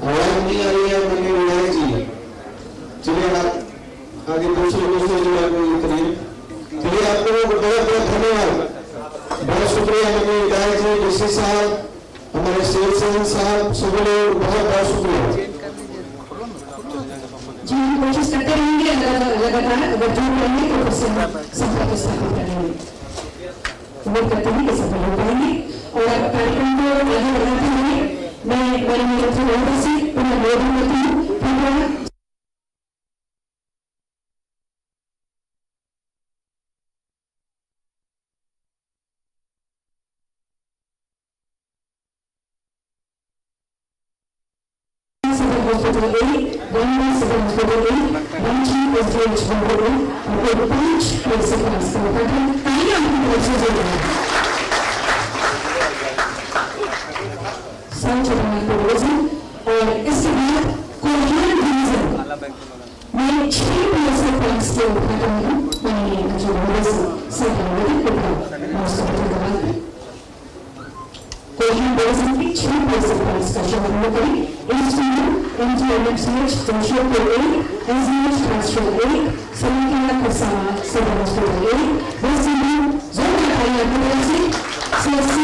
आवाज नहीं आ रही है मैंने विधायक जी चलिए आगे दूसरे जो आपको करिए। चलिए आपको बहुत बहुत धन्यवाद, बहुत शुक्रिया मैंने विधायक जी डीसी साहब हमारे सेठ सिंह साहब सभी लोग बहुत बहुत शुक्रिया जी। हम कोशिश करते रहेंगे लगातार अगर जो रहेंगे तो उससे संपर्क स्थापित करेंगे, उम्मीद करते हैं कि सफल हो पाएंगे और कार्यक्रम को आगे बढ़ाते हुए मैं माननीय मुख्यमंत्री से पुनः निवेदन करती हूँ और इसके बाद कोरियन डिवीजन में 6 पीएसए प्लांट्स के उद्घाटन में माननीय जो से कोरियन डिवीजन की 6 पीएसए प्लांट्स का शुभारंभ करें। NTMH Jamshedpur 1, SDH transfer 1, Saraikela Kharsawan Sadar hospital 1, West Indian zone से CSC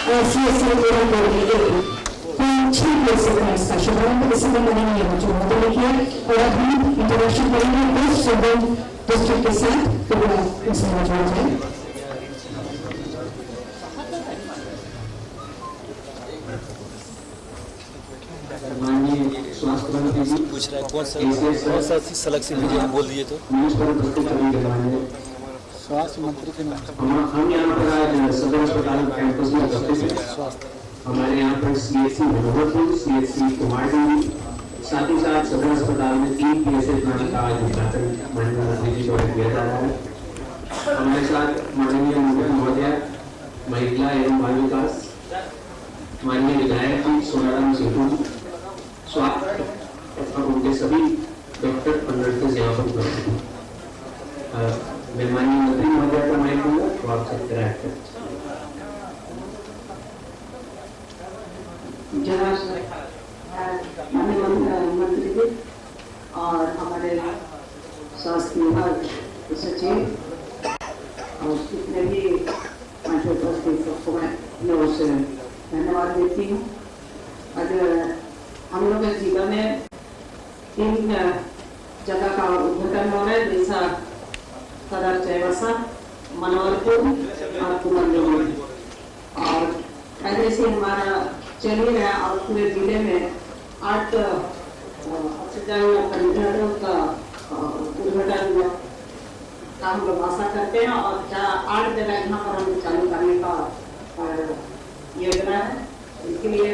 और CSC मेरा कोरियन 1 6 पीएसए प्लांट्स का शुभारंभ इस समय माननीय मुख्यमंत्री ने किया और अब हम इंटरेक्शन करेंगे वेस्ट जोन डिस्ट्रिक्ट के साथ तो इसमें मौजूद है। माननीय स्वास्थ्य मंत्री जी पूछ रहा है कौन सा सलग से लीजिए बोल दिए तो स्वास्थ्य मंत्री के नाम हम यहाँ पर आज सदर अस्पताल कैंपस में उपस्थित हैं। हमारे यहाँ पर CHC भगवतपुर, CHC कुमारडूंगी, साथ ही साथ सदर अस्पताल में 3 पीएसए प्लांट का आज उद्घाटन माननीय मंत्री जी द्वारा किया जा रहा है। हमारे साथ माननीय मुख्य महोदय महिला एवं बाल विकास, माननीय विधायक जी सोनाराम सिंह, स्वास्थ्य और उनके सभी डॉक्टर और नर्सेज यहाँ पर उपस्थित हैं। मैं माननीय मंत्री महोदय का माइक दूंगा तो आप सब इंटरैक्ट करें। माननीय मंत्री जी और हमारे स्वास्थ्य विभाग सचिव और जितने भी उपस्थित मैं उसे धन्यवाद देती हूँ। आज हम लोग के जिला में 3 जगह का उद्घाटन हो रहा है, जैसा सदर चैवसा, मनोहरपुर और कुमारनगर, और पहले से हमारा चल ही रहा और पूरे जिले में 8 परियोजनाओं का उद्घाटन हुआ का हम लोग आशा करते हैं, और 8 जगह यहाँ पर हम चालू करने का योजना है। इसके लिए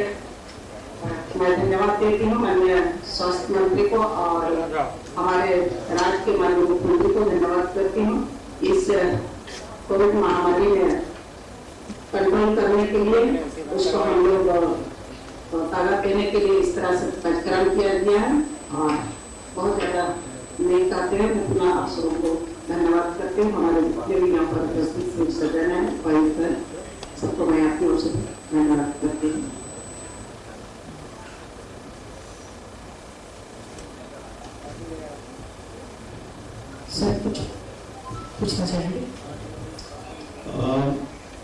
मैं धन्यवाद देती हूँ माननीय स्वास्थ्य मंत्री को और हमारे राज्य के माननीय मुख्यमंत्री को धन्यवाद करती हूँ। इस कोविड महामारी में कंट्रोल करने के लिए उसको हम लोग ताकत देने के लिए इस तरह से कार्यक्रम किया गया है, और बहुत ज़्यादा नहीं करते हैं। मैं पुनः आप सबों को धन्यवाद करते हूँ। हमारे जितने भी यहाँ पर उपस्थित सदन है, उपायुक्त, सबको मैं आपकी ओर से धन्यवाद करती हूँ। सर कुछ पूछना चाहेंगे?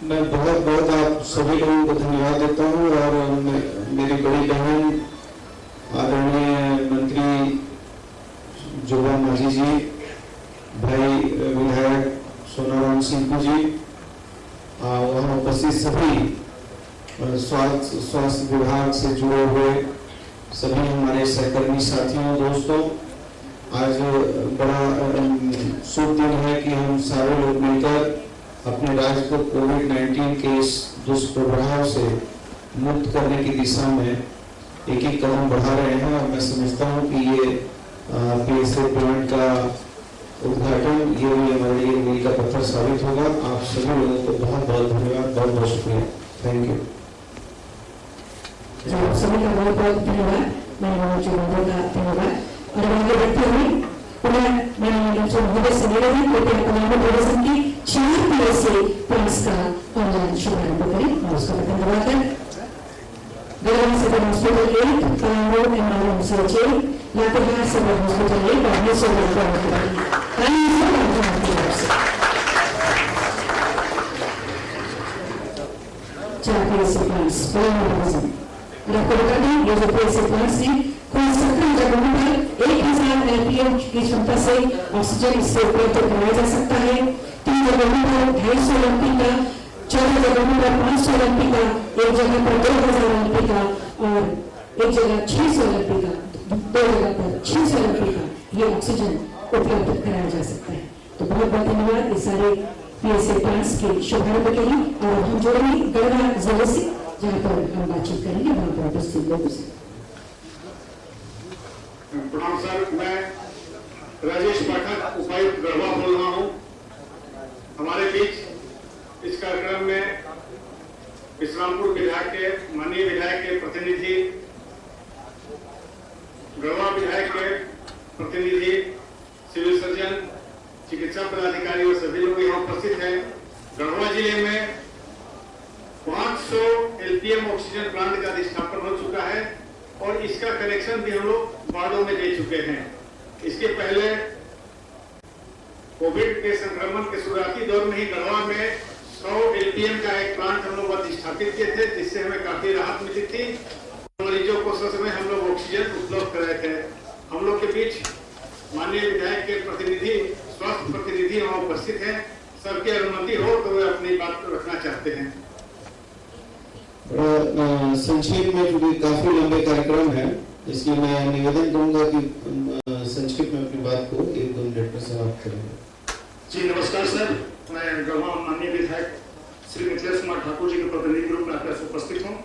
मैं बहुत बहुत आप सभी लोगों को धन्यवाद देता हूँ, और मेरी बड़ी बहन आदरणीय मंत्री जोबा माझी जी, भाई विधायक सोनाराम सिंह जी, वहाँ उपस्थित सभी स्वास्थ्य विभाग से जुड़े हुए सभी हमारे सहकर्मी साथियों, दोस्तों, आज बड़ा शुभ दिन है कि हम सारे लोग मिलकर अपने राज्य को कोविड-19 के इस दुष्प्रभाव से मुक्त करने की दिशा में एक एक कदम बढ़ा रहे हैं। और मैं समझता हूँ कि ये PSA प्लांट का उद्घाटन ये हमारे लिए मील का पत्थर साबित होगा। आप सभी लोगों को बहुत बहुत धन्यवाद, बहुत बहुत शुक्रिया। Thank you. सभी का बहुत बहुत धन्यवाद, धन्यवाद। और आगे बढ़ते हुए पुनः मैं डॉक्टर महोदय से निवेदन करते हैं कल्याण प्रदर्शन की 4 PSA प्लांट्स का ऑनलाइन शुभारंभ करें और उसका बटन दबाकर गवर्नमेंट सदर हॉस्पिटल 1, कल्याण एमआरएम CH, लातेहार सदर हॉस्पिटल 1 और मैसूर हॉस्पिटल 4 PSA प्लांट्स कल्याण प्रदर्शन। और आपको बता दें ये जो PSA प्लांट्स हैं कुल 17 जगहों पर 1000 LPM की क्षमता से ऑक्सीजन इससे उपलब्ध कराया जा सकता है। 3 जगहों पर 250 LP का, 14 जगहों पर 500 LP का, एक जगह पर 2000 LP का और एक जगह 600 LP का, 2 जगह पर 600 LP का ये ऑक्सीजन उपलब्ध कराया जा सकता है। तो बहुत बहुत धन्यवाद इस सारे PSA प्लांट्स के शुभारंभ के लिए। और हम जुड़ेंगे गढ़वा जिले से, जहाँ पर हम बातचीत करेंगे वहाँ पर उपस्थित लोगों से। प्रणाम सर, मैं राजेश पाठक उपायुक्त गढ़वा बोल रहा हूँ। हमारे बीच इस कार्यक्रम में इस्लामपुर विधायक के माननीय विधायक के प्रतिनिधि, गढ़वा विधायक के प्रतिनिधि, सिविल सर्जन, चिकित्सा पदाधिकारी और सभी लोग यहाँ उपस्थित हैं। गढ़वा जिले में 500 LPM ऑक्सीजन प्लांट का अधिष्ठापन हो चुका है और इसका कनेक्शन भी हम लोग वार्डों में दे चुके हैं। इसके पहले कोविड के संक्रमण के शुरुआती दौर में ही गढ़वा में 100 LPM का एक प्लांट हम लोग अधिष्ठापित किए थे, जिससे हमें काफी राहत मिली थी। मरीजों को उस समय हम लोग ऑक्सीजन उपलब्ध कराए थे। हम लोग के बीच माननीय विधायक के प्रतिनिधि, स्वास्थ्य प्रतिनिधि वहाँ उपस्थित हैं। सबकी अनुमति हो तो वे अपनी बात रखना चाहते हैं। संक्षेप में क्योंकि काफी लंबे कार्यक्रम है, इसलिए मैं निवेदन करूंगा कि संक्षेप में अपनी बात को 1-2 मिनट में समाप्त करेंगे। जी नमस्कार सर, मैं गढ़वा माननीय विधायक श्री मिथिलेश कुमार ठाकुर जी के प्रतिनिधि के रूप में आपके उपस्थित हूँ।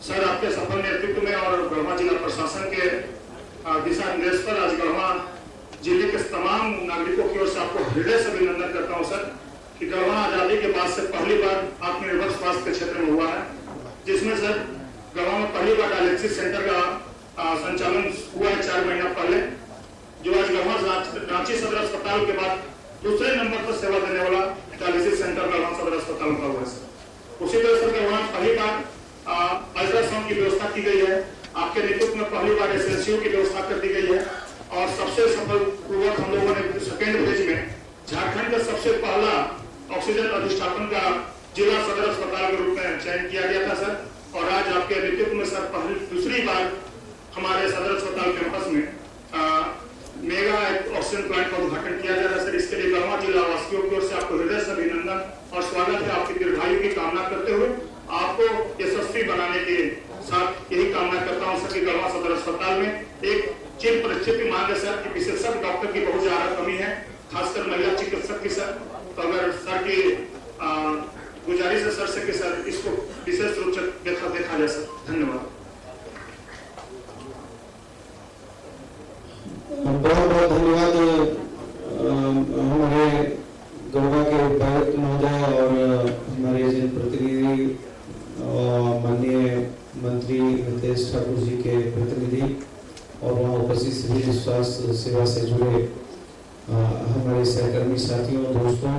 सर, आपके सफल नेतृत्व में और गढ़वा जिला प्रशासन के दिशा निर्देश पर आज गढ़वा जिले के तमाम नागरिकों की ओर से आपको हृदय से अभिनंदन करता हूँ सर, कि गढ़वा आजादी के बाद से पहली बार आत्मनिर्भर स्वास्थ्य के क्षेत्र में हुआ है, जिसमें सर गढ़वा में पहली बार डायलिसिस सेंटर का संचालन हुआ है 4 महीना पहले, जो आज गढ़वा रांची सदर अस्पताल के बाद दूसरे नंबर पर सेवा देने वाला डायलिसिस सेंटर गढ़वा सदर अस्पताल का हुआ है सर। उसी तरह सर गढ़वा पहली बार अल्ट्रासाउंड की व्यवस्था की गई है, आपके नेतृत्व में पहली बार SNCU की व्यवस्था कर दी गई है, और सबसे सफल पूर्वक हम लोगों ने सेकेंड फेज में झारखंड का सबसे पहला ऑक्सीजन अधिष्ठापन का जिला सदर अस्पताल के रूप में चयन किया गया था सर, और आज आपके नेतृत्व में सर दूसरी बार हमारे सदर अस्पताल कैंपस में मेगा ऑक्सीजन प्लांट का उद्घाटन किया जा रहा है सर। इसके लिए गढ़वा जिला वासियों की ओर से आपको हृदय से अभिनंदन और स्वागत है। आपकी दीर्घायु की कामना करते हुए आपको यशस्वी बनाने के साथ यही कामना करता हूं सर कि गढ़वा सदर अस्पताल में एक चिर परिचित मांग है सर कि विशेषज्ञ डॉक्टर की बहुत ज्यादा कमी है, खासकर महिला चिकित्सक की सर। तो अगर सर की गुजारिश है सर से कि सर इसको विशेष रूप से देखा जाए सर। धन्यवाद। बहुत बहुत धन्यवाद हमारे गढ़वा के उपायुक्त महोदय और हमारे जनप्रतिनिधि माननीय मंत्री नितेश ठाकुर जी के प्रतिनिधि और वहाँ उपस्थित सभी स्वास्थ्य सेवा से जुड़े हमारे सहकर्मी साथियों दोस्तों,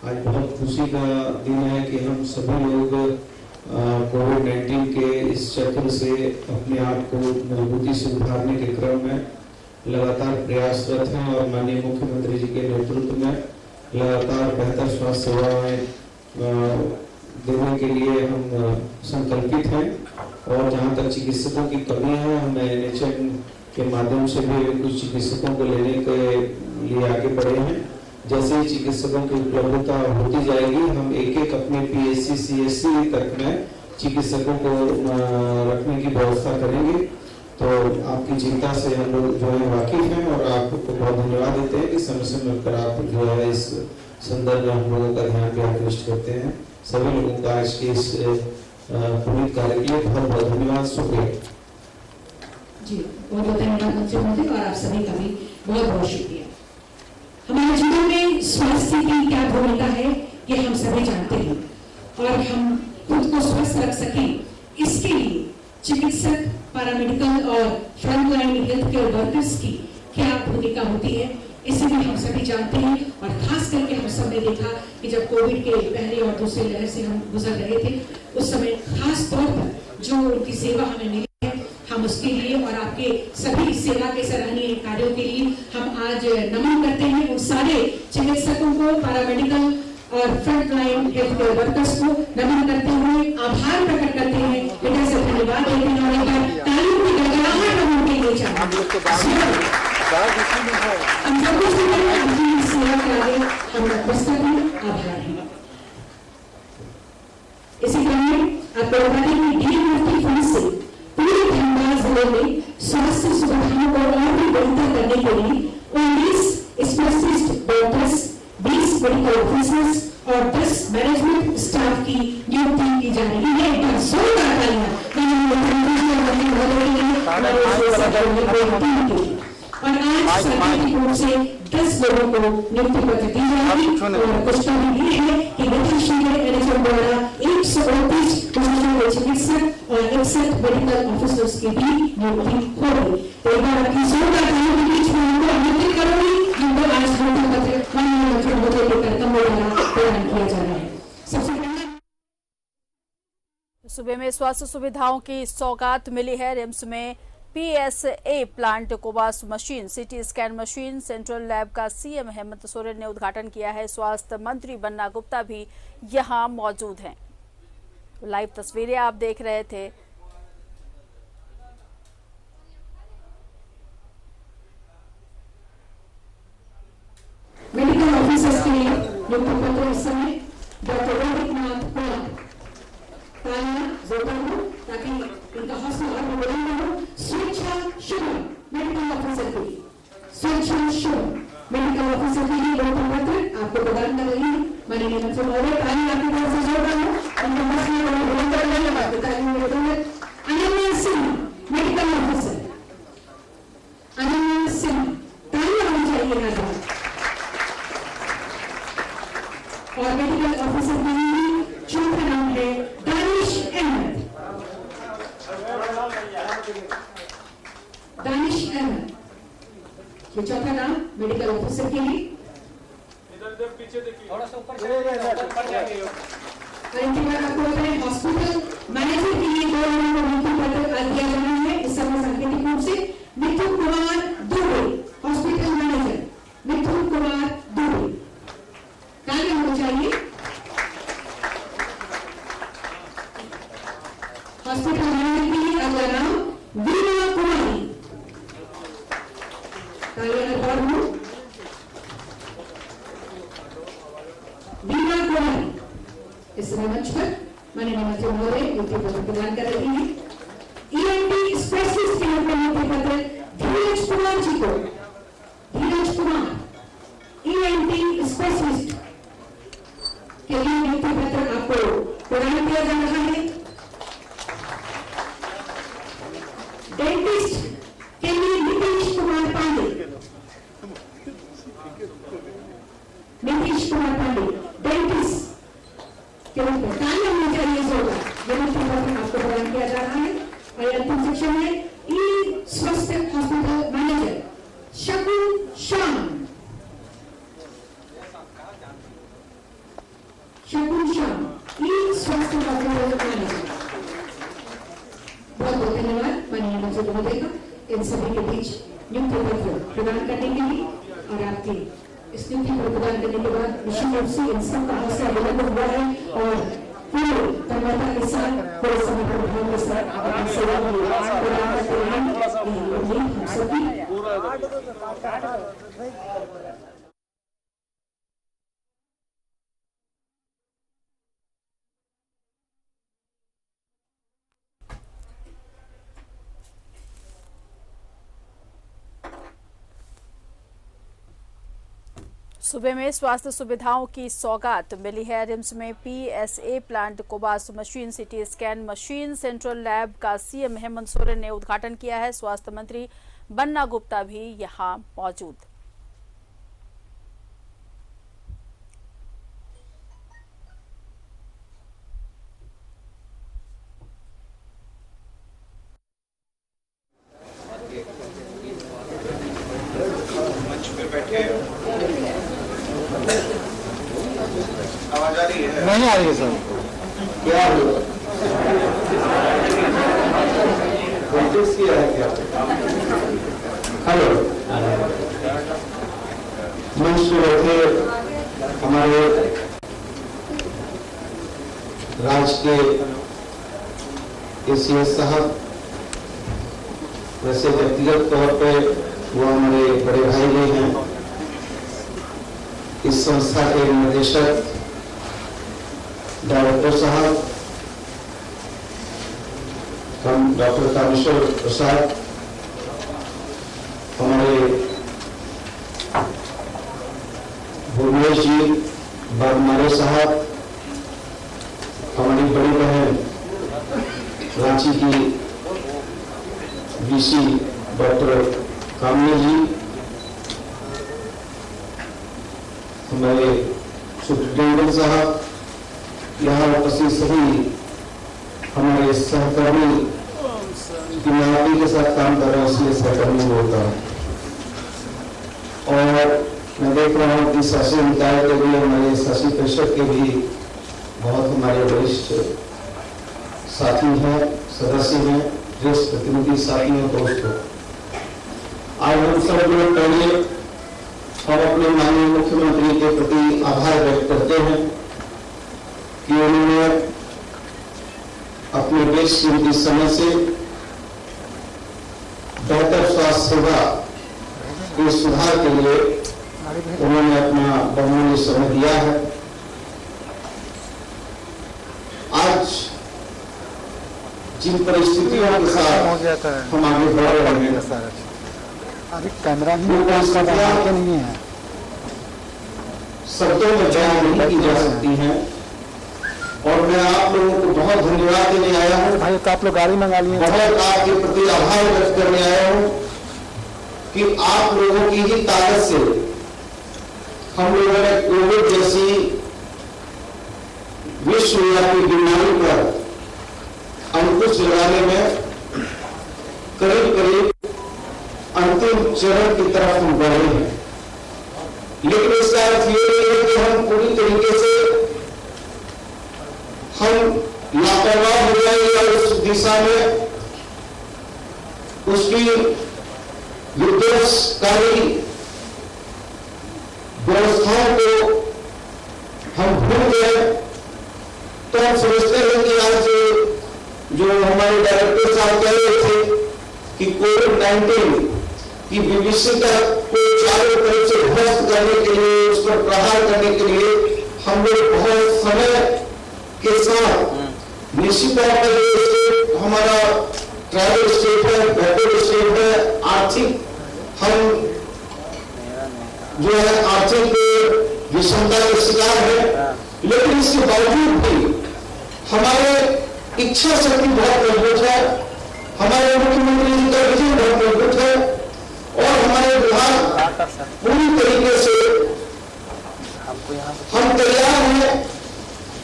आज बहुत खुशी का दिन है कि हम सभी लोग कोविड-19 के इस चक्र से अपने आप को मजबूती से उभारने के क्रम में लगातार प्रयासरत हैं और माननीय मुख्यमंत्री जी के नेतृत्व में लगातार बेहतर स्वास्थ्य सेवाएं देने के लिए हम संकल्पित हैं। और जहां तक चिकित्सकों की कमी है, हम NHM के माध्यम से भी कुछ चिकित्सकों को लेने के लिए आगे बढ़े हैं। जैसे ही चिकित्सकों की उपलब्धता होती जाएगी, हम एक अपने PSC CSC तक में चिकित्सकों को रखने की व्यवस्था करेंगे। तो आपकी चिंता से हम लोग जो है वाकिफ हैं और आपको बहुत धन्यवाद देते हैं कि समय समय पर आप जो है इस संदर्भ में हम लोगों का ध्यान भी आकृष्ट करते हैं। सभी लोगों का आज के इस पुनीत कार्य के लिए बहुत बहुत धन्यवाद, शुक्रिया जी। बहुत बहुत धन्यवाद मंत्री महोदय और आप सभी का भी बहुत बहुत शुक्रिया। हमारे जीवन में स्वास्थ्य की क्या भूमिका है ये हम सभी जानते हैं, और हम खुद को स्वस्थ रख सकें इसके लिए चिकित्सक, पैरामेडिकल और फ्रंटलाइन हेल्थ केयर वर्कर्स की क्या भूमिका होती है इसे भी हम सभी जानते हैं। और खास करके हम सब ने देखा कि जब कोविड के पहले और दूसरे लहर से हम गुजर रहे थे, उस समय खास तौर पर जो उनकी सेवा हमें मिली है, हम उसके लिए और आपके सभी सेवा के सराहनीय कार्यों के लिए हम आज नमन करते हैं उन सारे चिकित्सकों को, पैरामेडिकल और फ्रंटलाइन हेल्थ केयर वर्कर्स को नमन करते हुए आभार प्रकट करते हैं, हृदय से धन्यवाद देते हैं और एक बार तालियों की गड़गड़ाहट हम उनके लिए चाहते हैं। हम सब कुछ सेवा के आगे हम नतमस्तक हैं, आभार हैं। इसी क्रम में आपको बता दें कि DMRT फंड से पूरे धनबाद जिले में स्वास्थ्य सुविधाओं को और भी बेहतर करने के लिए 19 स्पेशलिस्ट डॉक्टर्स, 20 मेडिकल ऑफिसर्स और 10 मैनेजमेंट स्टाफ की नियुक्ति की जा रही है। एक बार जोरदार तालियां और आज सरकारी ओर से 10 लोगों को नियुक्ति पत्र दी जाएगी। और कुछ कमी ये है कि गतिशील NHM द्वारा 129 चिकित्सक और 61 मेडिकल ऑफिसर्स की भी नियुक्ति होगी। तो एक बार अपनी जोरदार तालियों के बीच में उनको आमंत्रित करूंगी जिनको आज नियुक्ति पत्र माननीय मंत्री महोदय के कार्यक्रम द्वारा प्रदान किया जा रहा है। सबसे पहले सूबे में स्वास्थ्य सुविधाओं की सौगात मिली है। रिम्स में PSA plant, कोबास machine, CT scan machine, central lab का CM हेमंत सोरेन ने उद्घाटन किया है। स्वास्थ्य मंत्री बन्ना गुप्ता भी यहां मौजूद हैं। लाइव तस्वीरें आप देख रहे थे। मेडिकल ऑफिसर्स के लिए नियुक्ति पत्र इस समय डॉक्टर रोहितनाथ पॉल तालियां जोरदार हो ताकि इनका हौसला और बुलंद हो। स्वेच्छा शुभम मेडिकल ऑफिसर के लिए, स्वेच्छा शुभम मेडिकल ऑफिसर के लिए नियुक्ति पत्र आपको प्रदान कर रही है माननीय मंत्री महोदय। तालियां आपकी तरफ से जोरदार हो, उनका हौसला और बुलंद करने वाले तालियां जोरदार। अनन्या सिंह मेडिकल ऑफिसर, अनन्या सिंह तालियां होनी चाहिए यहाँ पर। और मेडिकल ऑफिसर के लिए चौथा नाम है दानिश अहमद। दानिश अहमद ये चौथा नाम मेडिकल ऑफिसर के लिए। थोड़ा सा ऊपर इनके बाद आपको बताएं हॉस्पिटल मैनेजर के लिए 2 लोगों को नियुक्ति पत्र दिया जा रहा है इस समय सांकेतिक रूप से। मिथुन कुमार दुबे हॉस्पिटल मैनेजर, मिथुन कुमार दुबे तालियां होनी चाहिए। मंच पर माननीय मंत्री महोदय नियुक्ति पत्र प्रदान कर रही हैं। ईएनटी स्पेशलिस्ट के रूप में नियुक्ति पत्र धीरज कुमार जी को, धीरज कुमार ईएनटी स्पेशलिस्ट के लिए नियुक्ति पत्र आपको प्रदान किया जा रहा है। डेंटिस्ट के लिए नीतीश कुमार पांडे, नीतीश कुमार पांडे डेंटिस्ट के रूप में कानून में चाहिए होगा, ये नियुक्ति पत्र आपको प्रदान किया जा रहा है। और अंतिम सेक्शन में ई स्वास्थ्य हॉस्पिटल मैनेजर शकुन श्याम, शकुन श्याम ई स्वास्थ्य हॉस्पिटल मैनेजर। बहुत बहुत धन्यवाद माननीय मंत्री महोदय का इन सभी के बीच नियुक्ति पत्र प्रदान करने के लिए। और आपकी इस नियुक्ति पत्र प्रदान करने के बाद निश्चित रूप से इन सबका हौसला बुलंद हुआ है और पूरे तन्मयता के साथ, पूरे समर्पण भाव के साथ अपनी सेवा प्रदान करते हैं। हम सभी सूबे में स्वास्थ्य सुविधाओं की सौगात मिली है। रिम्स में PSA plant, कोबास machine, CT scan machine, central lab का सीएम हेमंत सोरेन ने उद्घाटन किया है। स्वास्थ्य मंत्री बन्ना गुप्ता भी यहां मौजूद। आवाज आ रही है? नहीं आ रही है सर। क्या नोटिस किया है क्या? हेलो, मंच पे बैठे हमारे राज्य के एसीएस साहब, वैसे व्यक्तिगत तौर पे वो हमारे बड़े भाई भी हैं, इस संस्था के निदेशक डायरेक्टर साहब डॉक्टर कामेश्वर प्रसाद, हमारे भुवनेश जी बागमारे साहब, हमारी बड़ी बहन रांची की बीसी डॉक्टर कामनी जी, हमारे सुप्रिंटेंडेंट साहब, यहाँ उपस्थित सभी हमारे सहकर्मी की नाती के साथ काम कर रहे हैं, इसलिए सहकर्मी होता है। और मैं देख रहा हूँ कि शासी निकाय के लिए हमारे शासी परिषद के भी बहुत हमारे वरिष्ठ साथी हैं, सदस्य हैं, प्रेस प्रतिनिधि साथी हैं, दोस्त हो। आज हम सब लोग पहले हम अपने माननीय मुख्यमंत्री के प्रति आभार व्यक्त करते हैं कि उन्होंने अपने देश के समय से बेहतर स्वास्थ्य सेवा के सुधार के लिए उन्होंने अपना बहुमूल्य समय दिया है। आज जिन परिस्थितियों के साथ हम आगे बढ़ रहे हैं, अभी कैमरा नहीं है, शब्दों में बयान नहीं की जा सकती हैं। और मैं आप लोगों को बहुत धन्यवाद देने आया हूँ भाई, तो आप लोग गाड़ी मंगा लिए, बहुत आपके प्रति आभार व्यक्त करने आया हूँ कि आप लोगों की ही ताकत से हम लोगों ने कोविड जैसी विश्वव्यापी बीमारी पर अंकुश लगाने में करीब करीब अंतिम चरण की तरफ हम बढ़े हैं। लेकिन इसका अर्थ ये नहीं है कि हम पूरी तरीके से हम लापरवाह हो गए या उस दिशा में उसकी विध्वंसकारी व्यवस्थाओं को हम भूल गए। तो हम समझते हैं कि आज जो हमारे डायरेक्टर साहब कह रहे थे कि कोविड-19 की विभीषिका को चारों तरफ से ध्वस्त करने के लिए, उस पर प्रहार करने के लिए हम लोग बहुत समय के साथ निश्चित तौर पर जो स्टेट हमारा ट्राइबल स्टेट है, बैकवर्ड स्टेट है, आर्थिक हम जो है आर्थिक विषमता का शिकार है, लेकिन इसके बावजूद भी हमारे इच्छा शक्ति बहुत मजबूत है, हमारे मुख्यमंत्री जी का विजन बहुत मजबूत है और हमारे विभाग पूरी तरीके से हम तैयार हैं।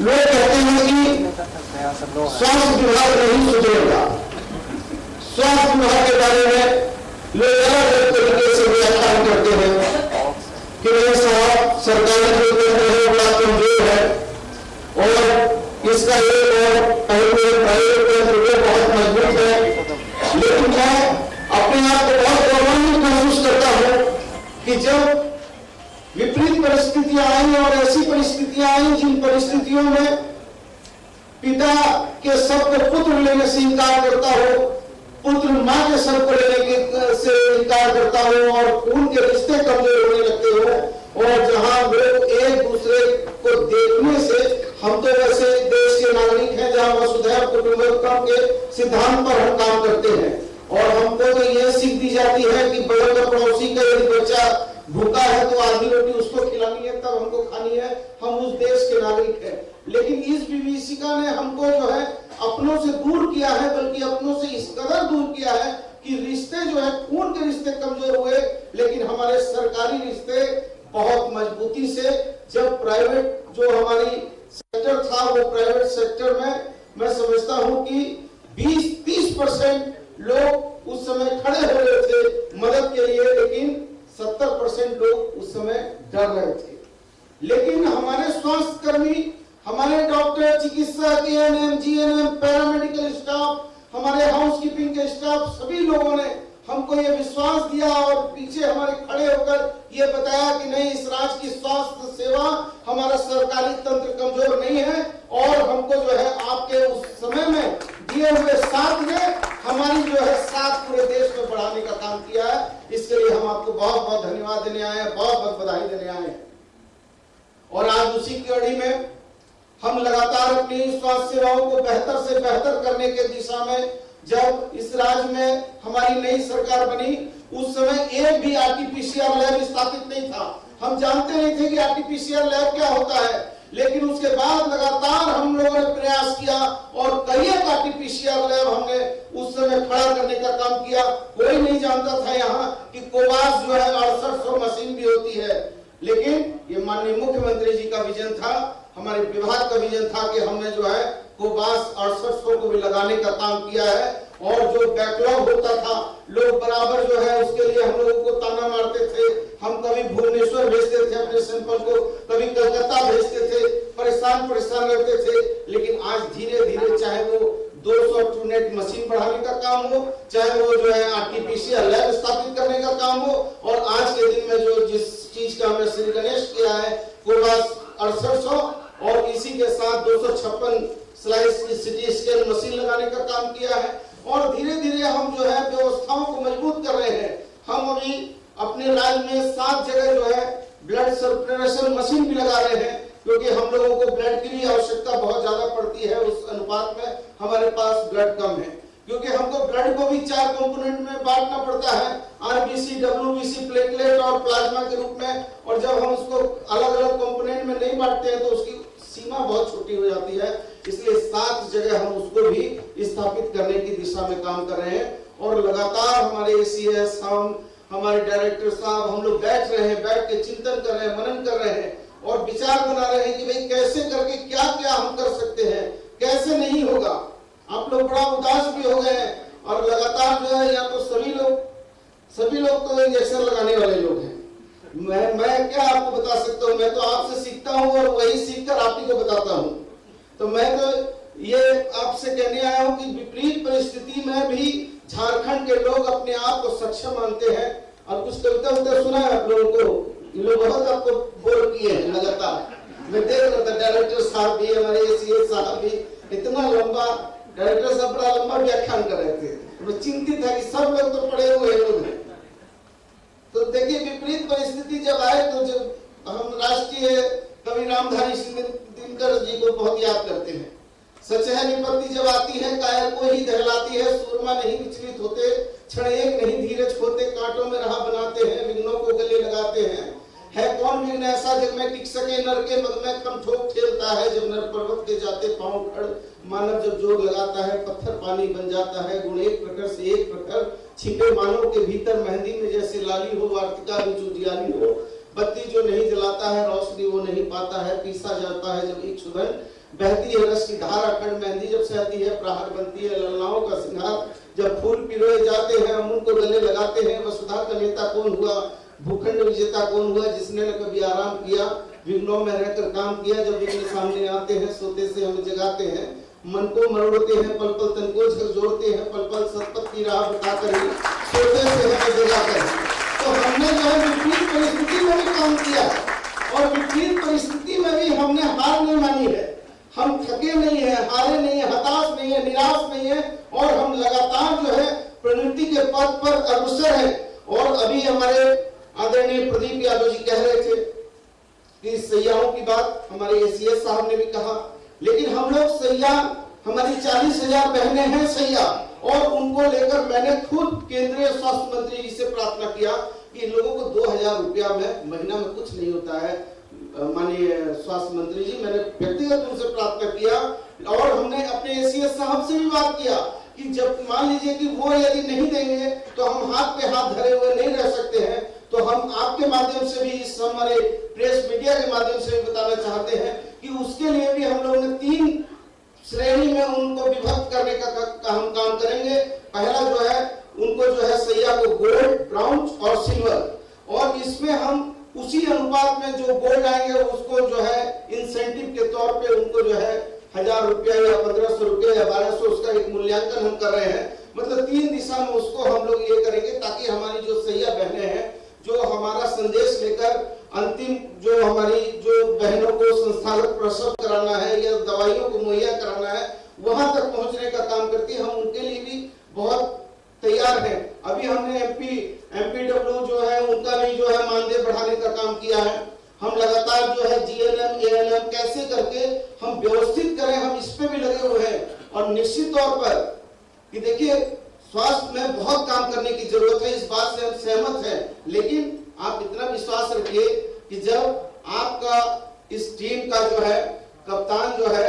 लोग कहते हैं कि स्वास्थ्य विभाग नहीं सुधरेगा, स्वास्थ्य विभाग के बारे में लोग अलग अलग तरीके से व्याख्यान करते हैं कि नहीं साहब सरकारी जो बड़ा कमजोर है और इसका एक और प्राइवेट बहुत मजबूत है। लेकिन मैं अपने आप को बहुत गौरवान्वित महसूस करता हूँ कि जब विपरीत परिस्थितियां आई और ऐसी परिस्थितियां आई जिन परिस्थितियों में पिता के शव को पुत्र लेने से इनकार करता हो, पुत्र मां के शव को लेने से इनकार करता हो और उनके रिश्ते कमजोर होने लगते हो और जहां लोग एक दूसरे को देखने से, हम तो वैसे देश के नागरिक हैं जहां वसुधैव कुटुंबकम के सिद्धांत पर हम काम करते हैं और हमको तो यह सीख दी जाती है कि बगल का पड़ोसी का यदि बच्चा भूखा है तो आधी रोटी उसको खिलानी है, तब हमको खानी है, हम उस देश के नागरिक हैं। लेकिन इस विभीषिका ने हमको जो है अपनों से दूर किया है, बल्कि अपनों से इस कदर दूर किया है कि रिश्ते जो है खून के रिश्ते कमजोर हुए, लेकिन हमारे सरकारी रिश्ते बहुत मजबूती से, जब प्राइवेट जो हमारी सेक्टर था वो प्राइवेट सेक्टर में मैं समझता हूं कि 20-30% लोग उस समय खड़े हो रहे थे मदद के लिए, लेकिन 70% लोग उस समय डर रहे थे। लेकिन हमारे स्वास्थ्य कर्मी, हमारे डॉक्टर, चिकित्सक, एएनएम, जीएनएम, पैरामेडिकल स्टाफ, हमारे हाउसकीपिंग के स्टाफ, सभी लोगों ने हमको ये विश्वास दिया और पीछे हमारे खड़े होकर ये बताया कि नहीं, इस राज्य की स्वास्थ्य सेवा, हमारा सरकारी तंत्र कमजोर नहीं है और हमको जो है आपके उस समय में दिए हुए साथ ने हमारी जो है साथ पूरे देश में बढ़ाने का काम किया है। इसके लिए हम आपको बहुत बहुत धन्यवाद देने आए हैं, बहुत बहुत बधाई देने आए हैं। और आज उसी कड़ी में हम लगातार अपनी स्वास्थ्य सेवाओं को बेहतर से बेहतर करने के दिशा में, जब इस राज्य में हमारी नई सरकार बनी उस समय एक भी आरटीपीसीआर लैब स्थापित नहीं था। हम जानते नहीं थे कि आरटीपीसीआर लैब क्या होता है, लेकिन उसके बाद लगातार हम लोगों ने प्रयास किया और कई एक आरटीपीसीआर लैब हमने उस समय खड़ा करने का काम किया। कोई नहीं जानता था यहाँ कि कोवास जो है 6800 मशीन भी होती है, लेकिन ये माननीय मुख्यमंत्री जी का विजन था, हमारे विभाग का विजन था कि हमने जो है कोवास 6800 को भी लगाने का काम किया है। और जो बैकलॉग होता था, लोग बराबर जो है उसके लिए हम लोगों को ताना मारते थे, हम कभी भुवनेश्वर भेजते थे अपने सैंपल को, कभी कलकत्ता भेजते थे, परेशान रहते थे। लेकिन आज धीरे धीरे चाहे वो 200 ट्रूनेट मशीन बढ़ाने का काम हो, चाहे वो जो है आरटीपीसीआर लैब स्थापित करने का काम हो, और आज के दिन में जो जिस चीज का हमने श्री गणेश किया है कोवास 6800 और इसी के साथ 256 स्लाइस की सिटी स्कैन मशीन लगाने का काम किया है। और धीरे धीरे हम जो है व्यवस्थाओं को मजबूत कर रहे हैं। हम अभी अपने राज्य में 7 जगह जो है ब्लड सर्कुलेशन मशीन भी लगा रहे हैं, क्योंकि हम लोगों को ब्लड की भी आवश्यकता बहुत ज्यादा पड़ती है। उस अनुपात में हमारे पास ब्लड कम है, क्योंकि हमको ब्लड को भी 4 कंपोनेंट में बांटना पड़ता है, आरबीसी, डब्ल्यूबीसी, प्लेटलेट और प्लाज्मा के रूप में। और जब हम उसको अलग अलग कंपोनेंट में नहीं बांटते हैं तो उसकी सीमा बहुत छोटी हो जाती है। इसलिए 7 जगह हम उसको भी स्थापित करने की दिशा में काम कर रहे हैं। और लगातार हमारे एसीएस, हमारे डायरेक्टर साहब, हम लोग बैठ रहे हैं, बैठ के चिंतन कर रहे हैं, मनन कर रहे हैं और विचार बना रहे हैं कि भाई कैसे करके क्या क्या हम कर सकते हैं, कैसे नहीं होगा। आप लोग बड़ा उदास भी हो गए हैं और लगातार जो है या तो सभी लोग तो इंजेक्शन लगाने वाले लोग हैं। मैं क्या आपको बता सकता हूँ, मैं तो आपसे सीखता हूँ और वही सीखकर आप ही को बताता हूँ। तो मैं तो ये आपसे कहने आया हूँ कि विपरीत परिस्थिति में भी झारखंड के लोग अपने आप को सक्षम मानते हैं। और कुछ कविता सुना है आप लोगों को, ये लोग बहुत आपको बोल किए हैं लगातार। मैं देख रहा था डायरेक्टर साहब भी, हमारे एसीएस साहब भी इतना लंबा, डायरेक्टर साहब बड़ा लंबा व्याख्यान कर रहे थे। मैं चिंतित था कि सब लोग तो पढ़े हुए लोग हैं। तो देखिए विपरीत परिस्थिति जब आए तो जब हम राष्ट्रीय कवि रामधारी सिंह तेंदुलकर जी को बहुत याद करते हैं। सच है विपत्ति जब आती है कायर को ही दहलाती है, सूरमा नहीं विचलित होते, क्षण एक नहीं धीरज खोते, कांटों में राह बनाते हैं, विघ्नों को गले लगाते हैं। है कौन विघ्न ऐसा जग में टिक सके, नर के मद में कम ठोक ठेलता है, जब नर पर्वत के जाते पांव खड़, मानव जब जोर लगाता है पत्थर पानी बन जाता है। गुण एक प्रकर से एक प्रकर छिपे मानव के भीतर, मेहंदी में जैसे लाली हो, वार्तिका में जो दियाली हो, बत्ती जो नहीं जलाता है रोशनी वो नहीं पाता है, पीसा जाता है जब एक सुगंध, बहती है रस की धार अखंड, मेहंदी जब सहती है प्रहार बनती है, ललनाओं का सिंगार जब फूल पिरोए जाते हैं, हम उनको गले लगाते हैं। वसुधा का नेता कौन हुआ, भूखंड विजेता कौन हुआ, जिसने न कभी आराम किया, विघ्नों में रहकर काम किया, जब विघ्न सामने आते हैं सोते से हमें जगाते हैं, मन को मरोड़ते हैं पल पल तन को झकझोरते हैं, पल पल सतपथ की राह बताकर ही सोते से हमें जगाते हैं। तो हमने जो है विपरीत परिस्थिति में भी काम किया और विपरीत परिस्थिति में भी हमने हार नहीं मानी है। हम थके नहीं है, हारे नहीं है, हताश नहीं है, निराश नहीं है और हम लगातार जो है प्रगति के पथ पर अग्रसर है। और अभी हमारे आदरणीय प्रदीप यादव जी कह रहे थे कि सैयाओं की बात हमारे एसीएस साहब ने भी कहा, लेकिन हम लोग सैया, हमारी 40,000 बहनें हैं सैया, और उनको लेकर मैंने खुद केंद्रीय स्वास्थ्य मंत्री जी से प्रार्थना किया कि इन लोगों को 2,000 रुपया में महीना में कुछ नहीं होता है। माननीय स्वास्थ्य मंत्री जी, मैंने व्यक्तिगत उनसे प्रार्थना किया और हमने अपने एसीएस साहब से भी बात किया कि जब मान लीजिए कि वो यदि नहीं देंगे तो हम हाथ पे हाथ धरे हुए नहीं रह सकते हैं। तो हम आपके माध्यम से भी, इस हमारे प्रेस मीडिया के माध्यम से भी बताना चाहते हैं कि उसके लिए भी हम लोगों ने 3 श्रेणी में उनको विभक्त करने का हम काम करेंगे। पहला जो है उनको जो है सैया को गोल्ड, ब्राउन और सिल्वर, और इसमें हम उसी अनुपात में जो गोल्ड आएंगे उसको जो है इंसेंटिव के तौर पे उनको जो है 1,000 रुपया या 1,500 रुपया या 1,200 उसका एक मूल्यांकन हम कर रहे हैं। मतलब 3 दिशा में उसको हम लोग ये करेंगे ताकि हमारी जो सैया बहनें हैं, जो हमारा संदेश लेकर अंतिम जो हमारी जो बहनों को संस्थागत प्रसव कराना है या दवाइयों को मुहैया कराना है, वहां तक पहुंचने का काम करती है। हम उनके लिए भी बहुत तैयार है। अभी हमने एमपीडब्ल्यू जो है उनका भी जो है मानदेय बढ़ाने का काम किया है। हम लगातार जो है जीएनएम एएनएम कैसे करके हम व्यवस्थित करें, हम इस पे भी लगे हुए हैं। और निश्चित तौर पर कि देखिए स्वास्थ्य में बहुत काम करने की जरूरत है, इस बात से हम सहमत हैं, लेकिन आप इतना विश्वास रखिए कि जब आपका इस टीम का जो है कप्तान जो है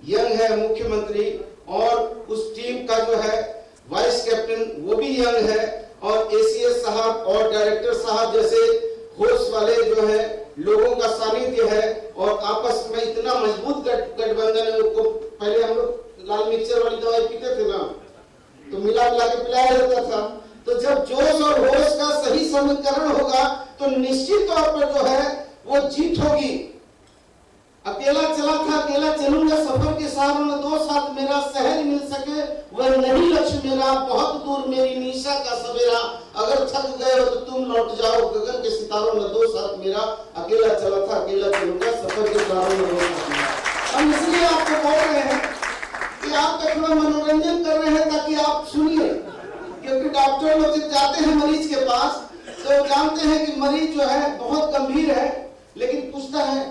यंग है मुख्यमंत्री, और उस टीम का जो है वाइस कैप्टन वो भी यंग है, और एसीएस साहब और डायरेक्टर साहब जैसे होश वाले जो है लोगों का सानिध्य है, और आपस में इतना मजबूत गठबंधन है। उनको पहले हम लोग लाल मिक्सचर वाली दवाई पीते थे ना, तो मिला के पिलाया जाता था। तो जब जोश और होश का सही समीकरण होगा तो निश्चित तौर पर जो है वो जीत होगी। अकेला चला था अकेला चलूंगा सफर के सहारों में, 2 साथ मेरा सहज मिल सके वह नहीं लक्ष्य मेरा, बहुत दूर मेरी निशा का सवेरा, अगर थक गए हो तो तुम लौट जाओ गगन के सितारों में, 2 साथ मेरा, अकेला चला था अकेला चलूंगा सफर के सहारों में। हम इसलिए आपको बोल रहे हैं कि आपका थोड़ा मनोरंजन कर रहे हैं ताकि आप सुनिए, क्योंकि डॉक्टर लोग जब जाते हैं मरीज के पास तो जानते हैं कि मरीज जो है बहुत गंभीर है, लेकिन पूछता है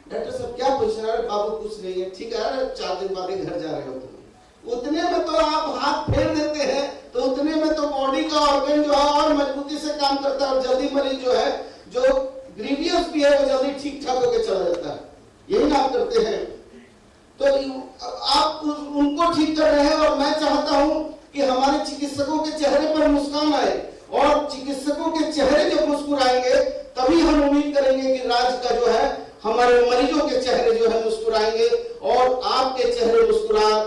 डॉक्टर साहब क्या पोजीशन है, बाबू कुछ नहीं है, ठीक है 4 दिन बाद घर जा रहे हो तुम। उतने में तो आप हाथ फेर देते हैं, तो उतने में तो बॉडी का ऑर्गन जो है और मजबूती से काम करता है, और जल्दी मरीज जो है जो ग्रीवियस भी है वो जल्दी ठीक ठाक होकर चला जाता है। यही आप करते हैं, तो आप उनको ठीक कर रहे हैं। और मैं चाहता हूं कि हमारे चिकित्सकों के चेहरे पर मुस्कान आए, और चिकित्सकों के चेहरे जब मुस्कुराएंगे तभी हम उम्मीद करेंगे कि राज्य का जो है हमारे मरीजों के चेहरे जो है मुस्कुराएंगे, और आपके चेहरे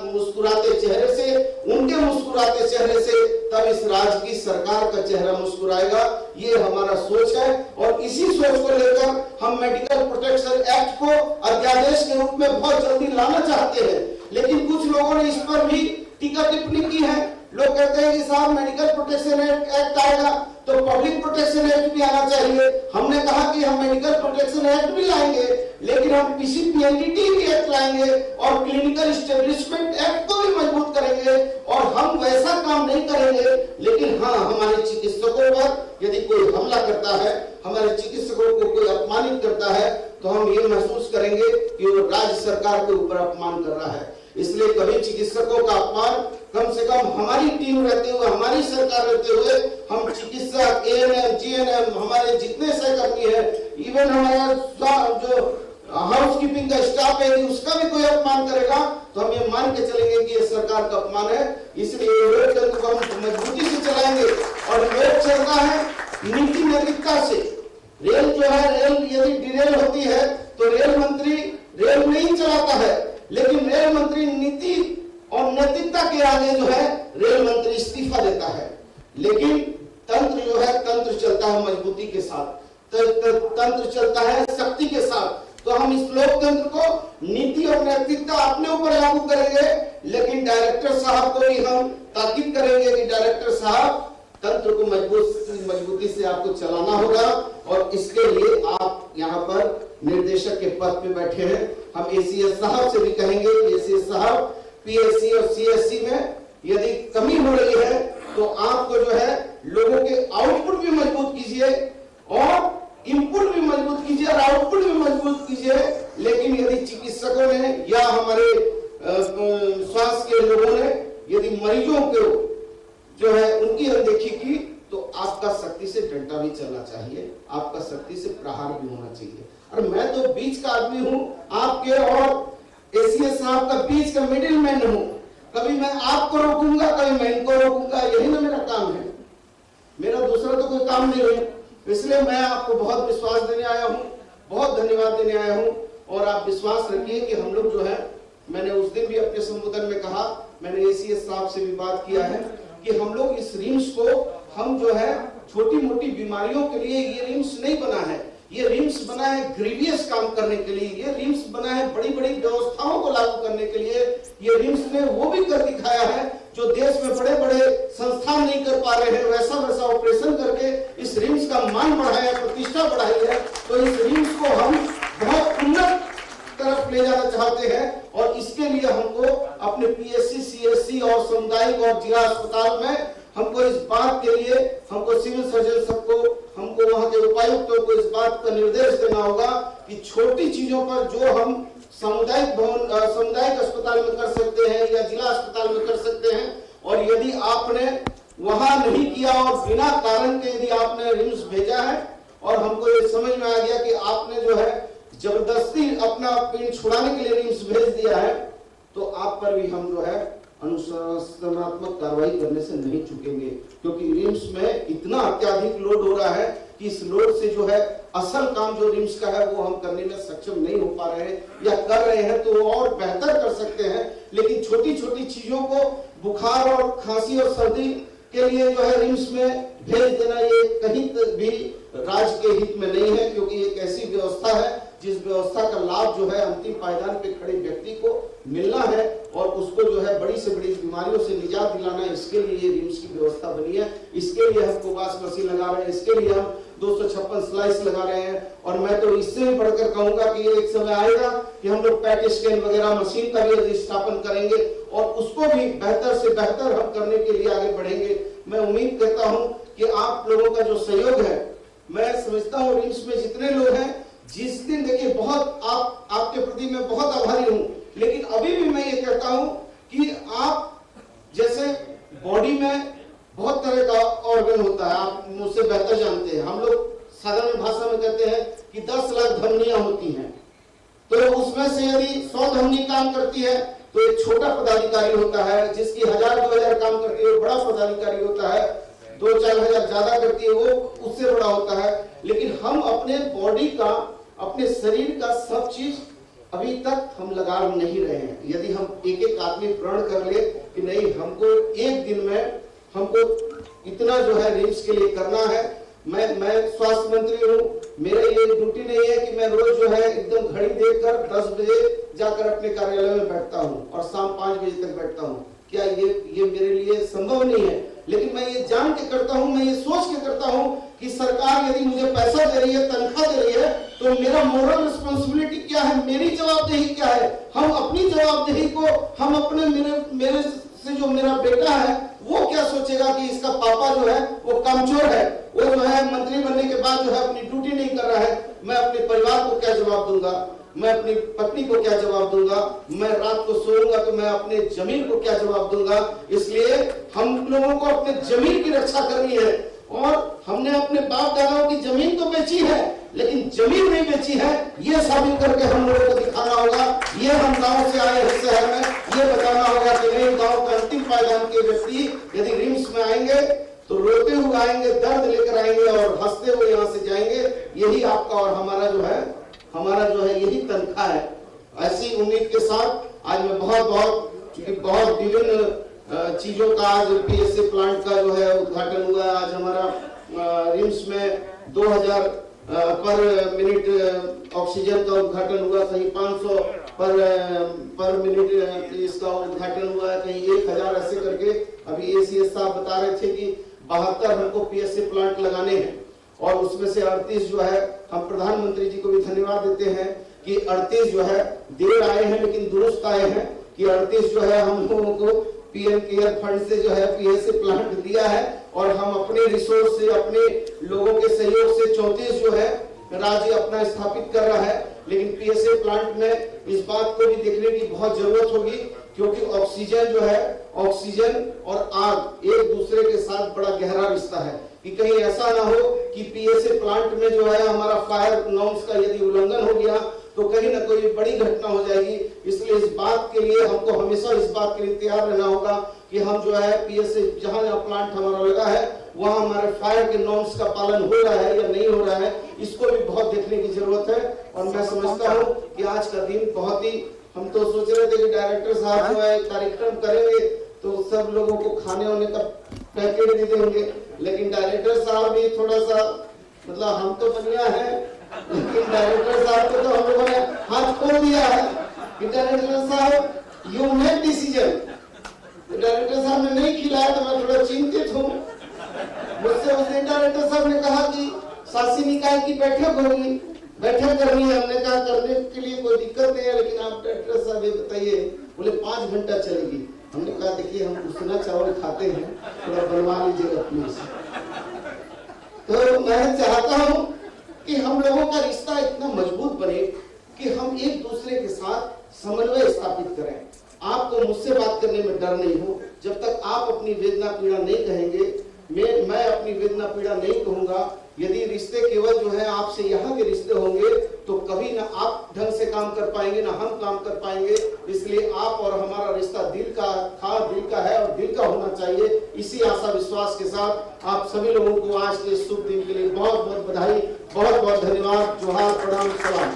मुस्कुराते चेहरे से, उनके मुस्कुराते चेहरे से तब इस राज्य की सरकार का चेहरा मुस्कुराएगा। ये हमारा सोच है, और इसी सोच को लेकर हम मेडिकल प्रोटेक्शन एक्ट को अध्यादेश के रूप में बहुत जल्दी लाना चाहते हैं। लेकिन कुछ लोगों ने इस पर भी टीका टिप्पणी की है। लोग कहते हैं कि साहब मेडिकल प्रोटेक्शन एक्ट आएगा तो पब्लिक प्रोटेक्शन एक्ट भी आना चाहिए। हमने कहा कि हम मेडिकल प्रोटेक्शन एक्ट भी लाएंगे, लेकिन हम पीसीपीएनडीटी भी एक्ट लाएंगे और क्लिनिकल एस्टेब्लिशमेंट एक्ट को भी मजबूत करेंगे। और हम वैसा काम नहीं करेंगे, लेकिन हाँ हमारे चिकित्सकों पर यदि कोई हमला करता है, हमारे चिकित्सकों को कोई अपमानित करता है, तो तो हम ये महसूस करेंगे कि वो राज्य सरकार के ऊपर अपमान कर रहा है। इसलिए कभी चिकित्सकों का अपमान, कम से कम हमारी टीम रहते हुए, हमारी सरकार रहते हुए, हम चिकित्सक, एएनएम, जीएनएम, हमारे जितने सहकर्मी हैं, इवन हमारा जो हाउस कीपिंग का स्टाफ है, उसका भी कोई अपमान करेगा तो हम ये मान के चलेंगे कि ये सरकार का अपमान है। इसलिए लोकतंत्र को हम मजबूती से चलाएंगे। और लोक चलता है नीति नैतिकता से। रेल जो है, रेल यदि डिरेल होती है तो रेल मंत्री रेल नहीं चलाता है, लेकिन रेल मंत्री नीति और नैतिकता के आगे जो है रेल मंत्री इस्तीफा देता है। लेकिन तंत्र जो है, तंत्र चलता है मजबूती के साथ, तंत्र चलता है शक्ति के साथ। तो हम इस लोकतंत्र को नीति और नैतिकता अपने ऊपर लागू करेंगे, लेकिन डायरेक्टर साहब को भी हम ताकीद करेंगे कि डायरेक्टर साहब, तंत्र को मजबूती से आपको चलाना होगा। और इसके लिए आप यहाँ पर निर्देशक के पद पे बैठे हैं। हम एसीएस साहब से भी कहेंगे कि एसीएस साहब, पीएससी और सीएससी में यदि कमी हो रही है तो आपको जो है लोगों के आउटपुट भी मजबूत कीजिए और इनपुट भी मजबूत कीजिए और आउटपुट भी मजबूत कीजिए। लेकिन यदि चिकित्सकों ने या हमारे स्वास्थ्य के लोगों ने यदि मरीजों को जो है उनकी अनदेखी की, तो आपका सख्ती से डंडा भी चलना चाहिए, आपका सख्ती से प्रहार भी होना चाहिए। और मैं तो बीच का आदमी हूं, आपके और एसीएस साहब का बीच का मिडिल मैन हूं। कभी मैं आपको रोकूंगा, कभी मैं इनको रोकूंगा, यही ना मेरा काम है। मेरा दूसरा तो कोई काम नहीं है। इसलिए मैं आपको बहुत विश्वास देने आया हूं, बहुत धन्यवाद देने आया हूं। और आप विश्वास रखिए कि हम लोग जो है, मैंने उस दिन भी अपने संबोधन में कहा, मैंने एसीएस साहब से भी बात किया है कि हम लोग इस रिम्स को, हम जो है छोटी मोटी बीमारियों के लिए ये रिम्स नहीं बना है। ये रिम्स बना है ग्रीवियस काम करने के लिए। ये रिम्स बना है बड़ी बड़ी व्यवस्थाओं को लागू करने के लिए। ये रिम्स ने वो भी कर दिखाया है जो देश में बड़े बड़े संस्थान नहीं कर पा रहे हैं। वैसा वैसा ऑपरेशन करके इस रिम्स का मान बढ़ाया, प्रतिष्ठा बढ़ाई है। तो इस रिम्स को हम बहुत उन्नत तरफ ले जाना चाहते हैं। और इसके लिए हमको अपने पीएससी, सीएससी और सामुदायिक और जिला अस्पताल में हमको इस बात के लिए, हमको सिविल सर्जन सबको, हमको वहां के उपायुक्तों को इस बात का निर्देश देना होगा कि छोटी चीजों पर जो हम सामुदायिक भवन, सामुदायिक अस्पताल में कर सकते हैं या जिला अस्पताल में कर सकते हैं, और यदि आपने वहां नहीं किया और बिना कारण के यदि आपने रिम्स भेजा है और हमको ये समझ में आ गया कि आपने जो है जबरदस्ती अपना पिंड छुड़ाने के लिए रिम्स भेज दिया है, तो आप पर भी हम जो है अनुशासनात्मक कार्रवाई करने से नहीं चुकेंगे। क्योंकि रिम्स में इतना अत्यधिक लोड हो रहा है कि इस लोड से जो है असल काम जो रिम्स का है वो हम करने में सक्षम नहीं हो पा रहे हैं, या कर रहे हैं तो वो और बेहतर कर सकते हैं। लेकिन छोटी छोटी चीजों को, बुखार और खांसी और सर्दी के लिए जो है रिम्स में भेज देना, ये कहीं भी राज्य के हित में नहीं है। क्योंकि एक ऐसी व्यवस्था है जिस व्यवस्था का लाभ जो है अंतिम पायदान पे खड़े व्यक्ति को मिलना है और उसको जो है बड़ी से बड़ी बीमारियों से निजात दिलाना है। इसके लिए ये रिम्स की व्यवस्था बनी है। इसके लिए हम कोबास मशीन लगा रहे हैं, इसके लिए हम 256 स्लाइस लगा रहे हैं। और मैं तो इससे भी बढ़कर कहूंगा कि एक समय आएगा कि हम लोग पैट स्कैन वगैरह मशीन का भी स्थापन करेंगे और उसको भी बेहतर से बेहतर हम करने के लिए आगे बढ़ेंगे। मैं उम्मीद करता हूं कि आप लोगों का जो सहयोग है, मैं समझता हूं रिम्स में जितने लोग हैं, जिस दिन देखिए बहुत आपके प्रति मैं बहुत आभारी हूं। लेकिन अभी भी मैं ये कहता हूं कि आप जैसे बॉडी में बहुत तरह का ऑर्गन होता है, आप मुझसे बेहतर जानते हैं। हम लोग साधारण भाषा में कहते हैं कि 10 लाख धमनियां होती हैं, तो उसमें से यदि 100 धमनी काम करती है तो एक छोटा पदाधिकारी होता है, जिसकी 1000-2000 काम करती है, बड़ा पदाधिकारी होता है, 2-4 हजार ज्यादा करती है, वो उससे बड़ा होता है। लेकिन हम अपने बॉडी का, अपने शरीर का सब चीज अभी तक हम लगा नहीं रहे हैं। यदि हम एक एक आदमी प्रण कर ले कि नहीं, हमको एक दिन में हमको इतना जो है रिम्स के लिए करना है। मैं स्वास्थ्य मंत्री हूँ, मेरा ये ड्यूटी नहीं है कि मैं रोज जो है एकदम घड़ी देखकर 10 बजे जाकर अपने कार्यालय में बैठता हूँ और शाम 5 बजे तक बैठता हूँ। क्या ये मेरे लिए संभव नहीं है? लेकिन मैं ये जान के करता हूँ, मैं ये सोच के करता हूँ कि सरकार यदि मुझे पैसा दे रही है, तनख्वाह दे रही है, तो मेरा मोरल रिस्पॉन्सिबिलिटी क्या है, मेरी जवाबदेही क्या है। हम अपनी जवाबदेही को, हम अपने मेरे से जो मेरा बेटा है वो क्या सोचेगा कि इसका पापा जो है वो कमजोर है, वो जो है मंत्री बनने के बाद जो है अपनी ड्यूटी नहीं कर रहा है। मैं अपने परिवार को क्या जवाब दूंगा, मैं अपनी पत्नी को क्या जवाब दूंगा, मैं रात को सोऊंगा तो मैं अपने जमीन को क्या जवाब दूंगा। इसलिए हम लोगों को अपने जमीन की रक्षा करनी है और हमने अपने बाप दादाओं की जमीन तो बेची है लेकिन जमीन नहीं बेची है, ये साबित करके हम लोगों को दिखाना होगा। ये हम गांव से आए हैं शहर में, ये बताना होगा कि नहीं, गांव का अंतिम पायदान के व्यक्ति यदि रिम्स में आएंगे तो रोते हुए आएंगे, दर्द लेकर आएंगे और हंसते हुए यहाँ से जाएंगे। यही आपका और हमारा जो है यही तनख्वाह है। ऐसी उम्मीद के साथ आज मैं बहुत विभिन्न चीजों का आज पीएसए प्लांट का जो है उद्घाटन हुआ। आज हमारा रिम्स में 2000 पर मिनट ऑक्सीजन का उद्घाटन हुआ, कहीं 500 पर मिनट इसका उद्घाटन हुआ है, कहीं 1000 ऐसे करके। अभी एसीएस साहब बता रहे थे कि 72 हमको पीएसए प्लांट लगाने हैं और उसमें से 38 जो है हम प्रधानमंत्री जी को भी धन्यवाद देते हैं कि 38 जो है देर आए हैं लेकिन दुरुस्त आए हैं कि 38 जो है हम लोगों को पीएम केयर फंड से जो है पीएसए प्लांट दिया है और हम अपने रिसोर्स से, अपने लोगों के सहयोग से 34 जो है राज्य अपना स्थापित कर रहा है। लेकिन पीएसए प्लांट में इस बात को भी देखने की बहुत जरूरत होगी क्योंकि ऑक्सीजन जो है, ऑक्सीजन और आग एक दूसरे के साथ बड़ा गहरा रिश्ता है कि कहीं ऐसा ना हो कि पीएसए प्लांट में जो है हमारा फायर नॉर्म्स का यदि उल्लंघन हो गया तो कहीं ना कोई बड़ी घटना हो जाएगी। इसलिए इस बात के लिए हमको हमेशा इस बात के लिए तैयार रहना होगा कि हम जो है पीएसए जहां प्लांट हमारा लगा है वहां हमारे फायर के नॉर्म्स का पालन हो रहा है या नहीं हो रहा है, इसको भी बहुत देखने की जरूरत है। और मैं समझता हूँ कि आज का दिन बहुत ही, हम तो सोच रहे थे कि डायरेक्टर साहब जो है कार्यक्रम करेंगे तो सब लोगों को खाने होने का पैकेट दे देंगे, लेकिन डायरेक्टर साहब भी थोड़ा सा मतलब हम तो बनिया है लेकिन डायरेक्टर साहब को तो हम लोगों ने हाथ खोल दिया है कि डायरेक्टर साहब यू मेक डिसीजन। डायरेक्टर साहब ने नहीं खिलाया तो मैं थोड़ा चिंतित हूँ। मुझसे उस दिन डायरेक्टर साहब ने कहा कि शासी निकाय की बैठक होगी, बैठक करनी है। हमने कहा करने के लिए कोई दिक्कत नहीं है लेकिन आप डायरेक्टर साहब ये बताइए, बोले 5 घंटा चलेगी। हमने कहा देखिए हम उसना चावल खाते हैं, थोड़ा बनवा लीजिएगा प्लीज। तो मैं चाहता हूँ कि हम लोगों का रिश्ता इतना मजबूत बने कि हम एक दूसरे के साथ समन्वय स्थापित करें। आपको मुझसे बात करने में डर नहीं हो, जब तक आप अपनी वेदना पीड़ा नहीं कहेंगे, मैं अपनी वेदना पीड़ा नहीं कहूंगा। यदि रिश्ते केवल जो है आपसे यहाँ के रिश्ते होंगे तो कभी ना आप ढंग से काम कर पाएंगे ना हम काम कर पाएंगे। इसलिए आप और हमारा रिश्ता दिल का है और दिल का होना चाहिए। इसी आशा विश्वास के साथ आप सभी लोगों को आज के शुभ दिन के लिए बहुत बहुत बधाई, बहुत बहुत धन्यवाद। जोहार, प्रणाम, सलाम।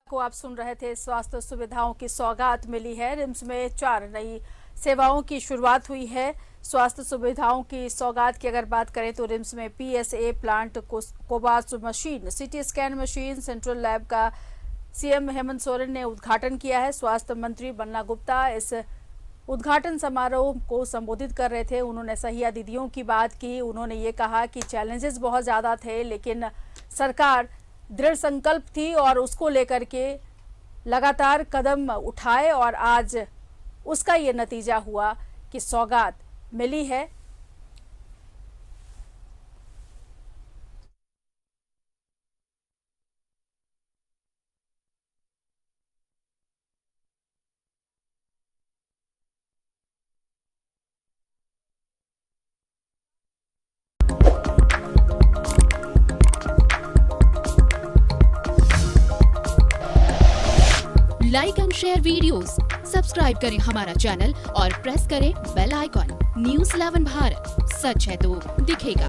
को आप सुन रहे थे। स्वास्थ्य सुविधाओं की सौगात मिली है। रिम्स में 4 नई सेवाओं की शुरुआत हुई है। स्वास्थ्य सुविधाओं की सौगात की अगर बात करें तो रिम्स में PSA plant, कोबास machine, CT scan machine, central lab का सीएम हेमंत सोरेन ने उद्घाटन किया है। स्वास्थ्य मंत्री बन्ना गुप्ता इस उद्घाटन समारोह को संबोधित कर रहे थे। उन्होंने सहिया दीदियों की बात की। उन्होंने ये कहा कि चैलेंजेस बहुत ज्यादा थे लेकिन सरकार दृढ़ संकल्प थी और उसको लेकर के लगातार कदम उठाए और आज उसका ये नतीजा हुआ कि सौगात मिली है। Like and share videos, subscribe करें हमारा चैनल और प्रेस करें बेल आइकॉन। न्यूज़ 11 भारत, सच है तो दिखेगा।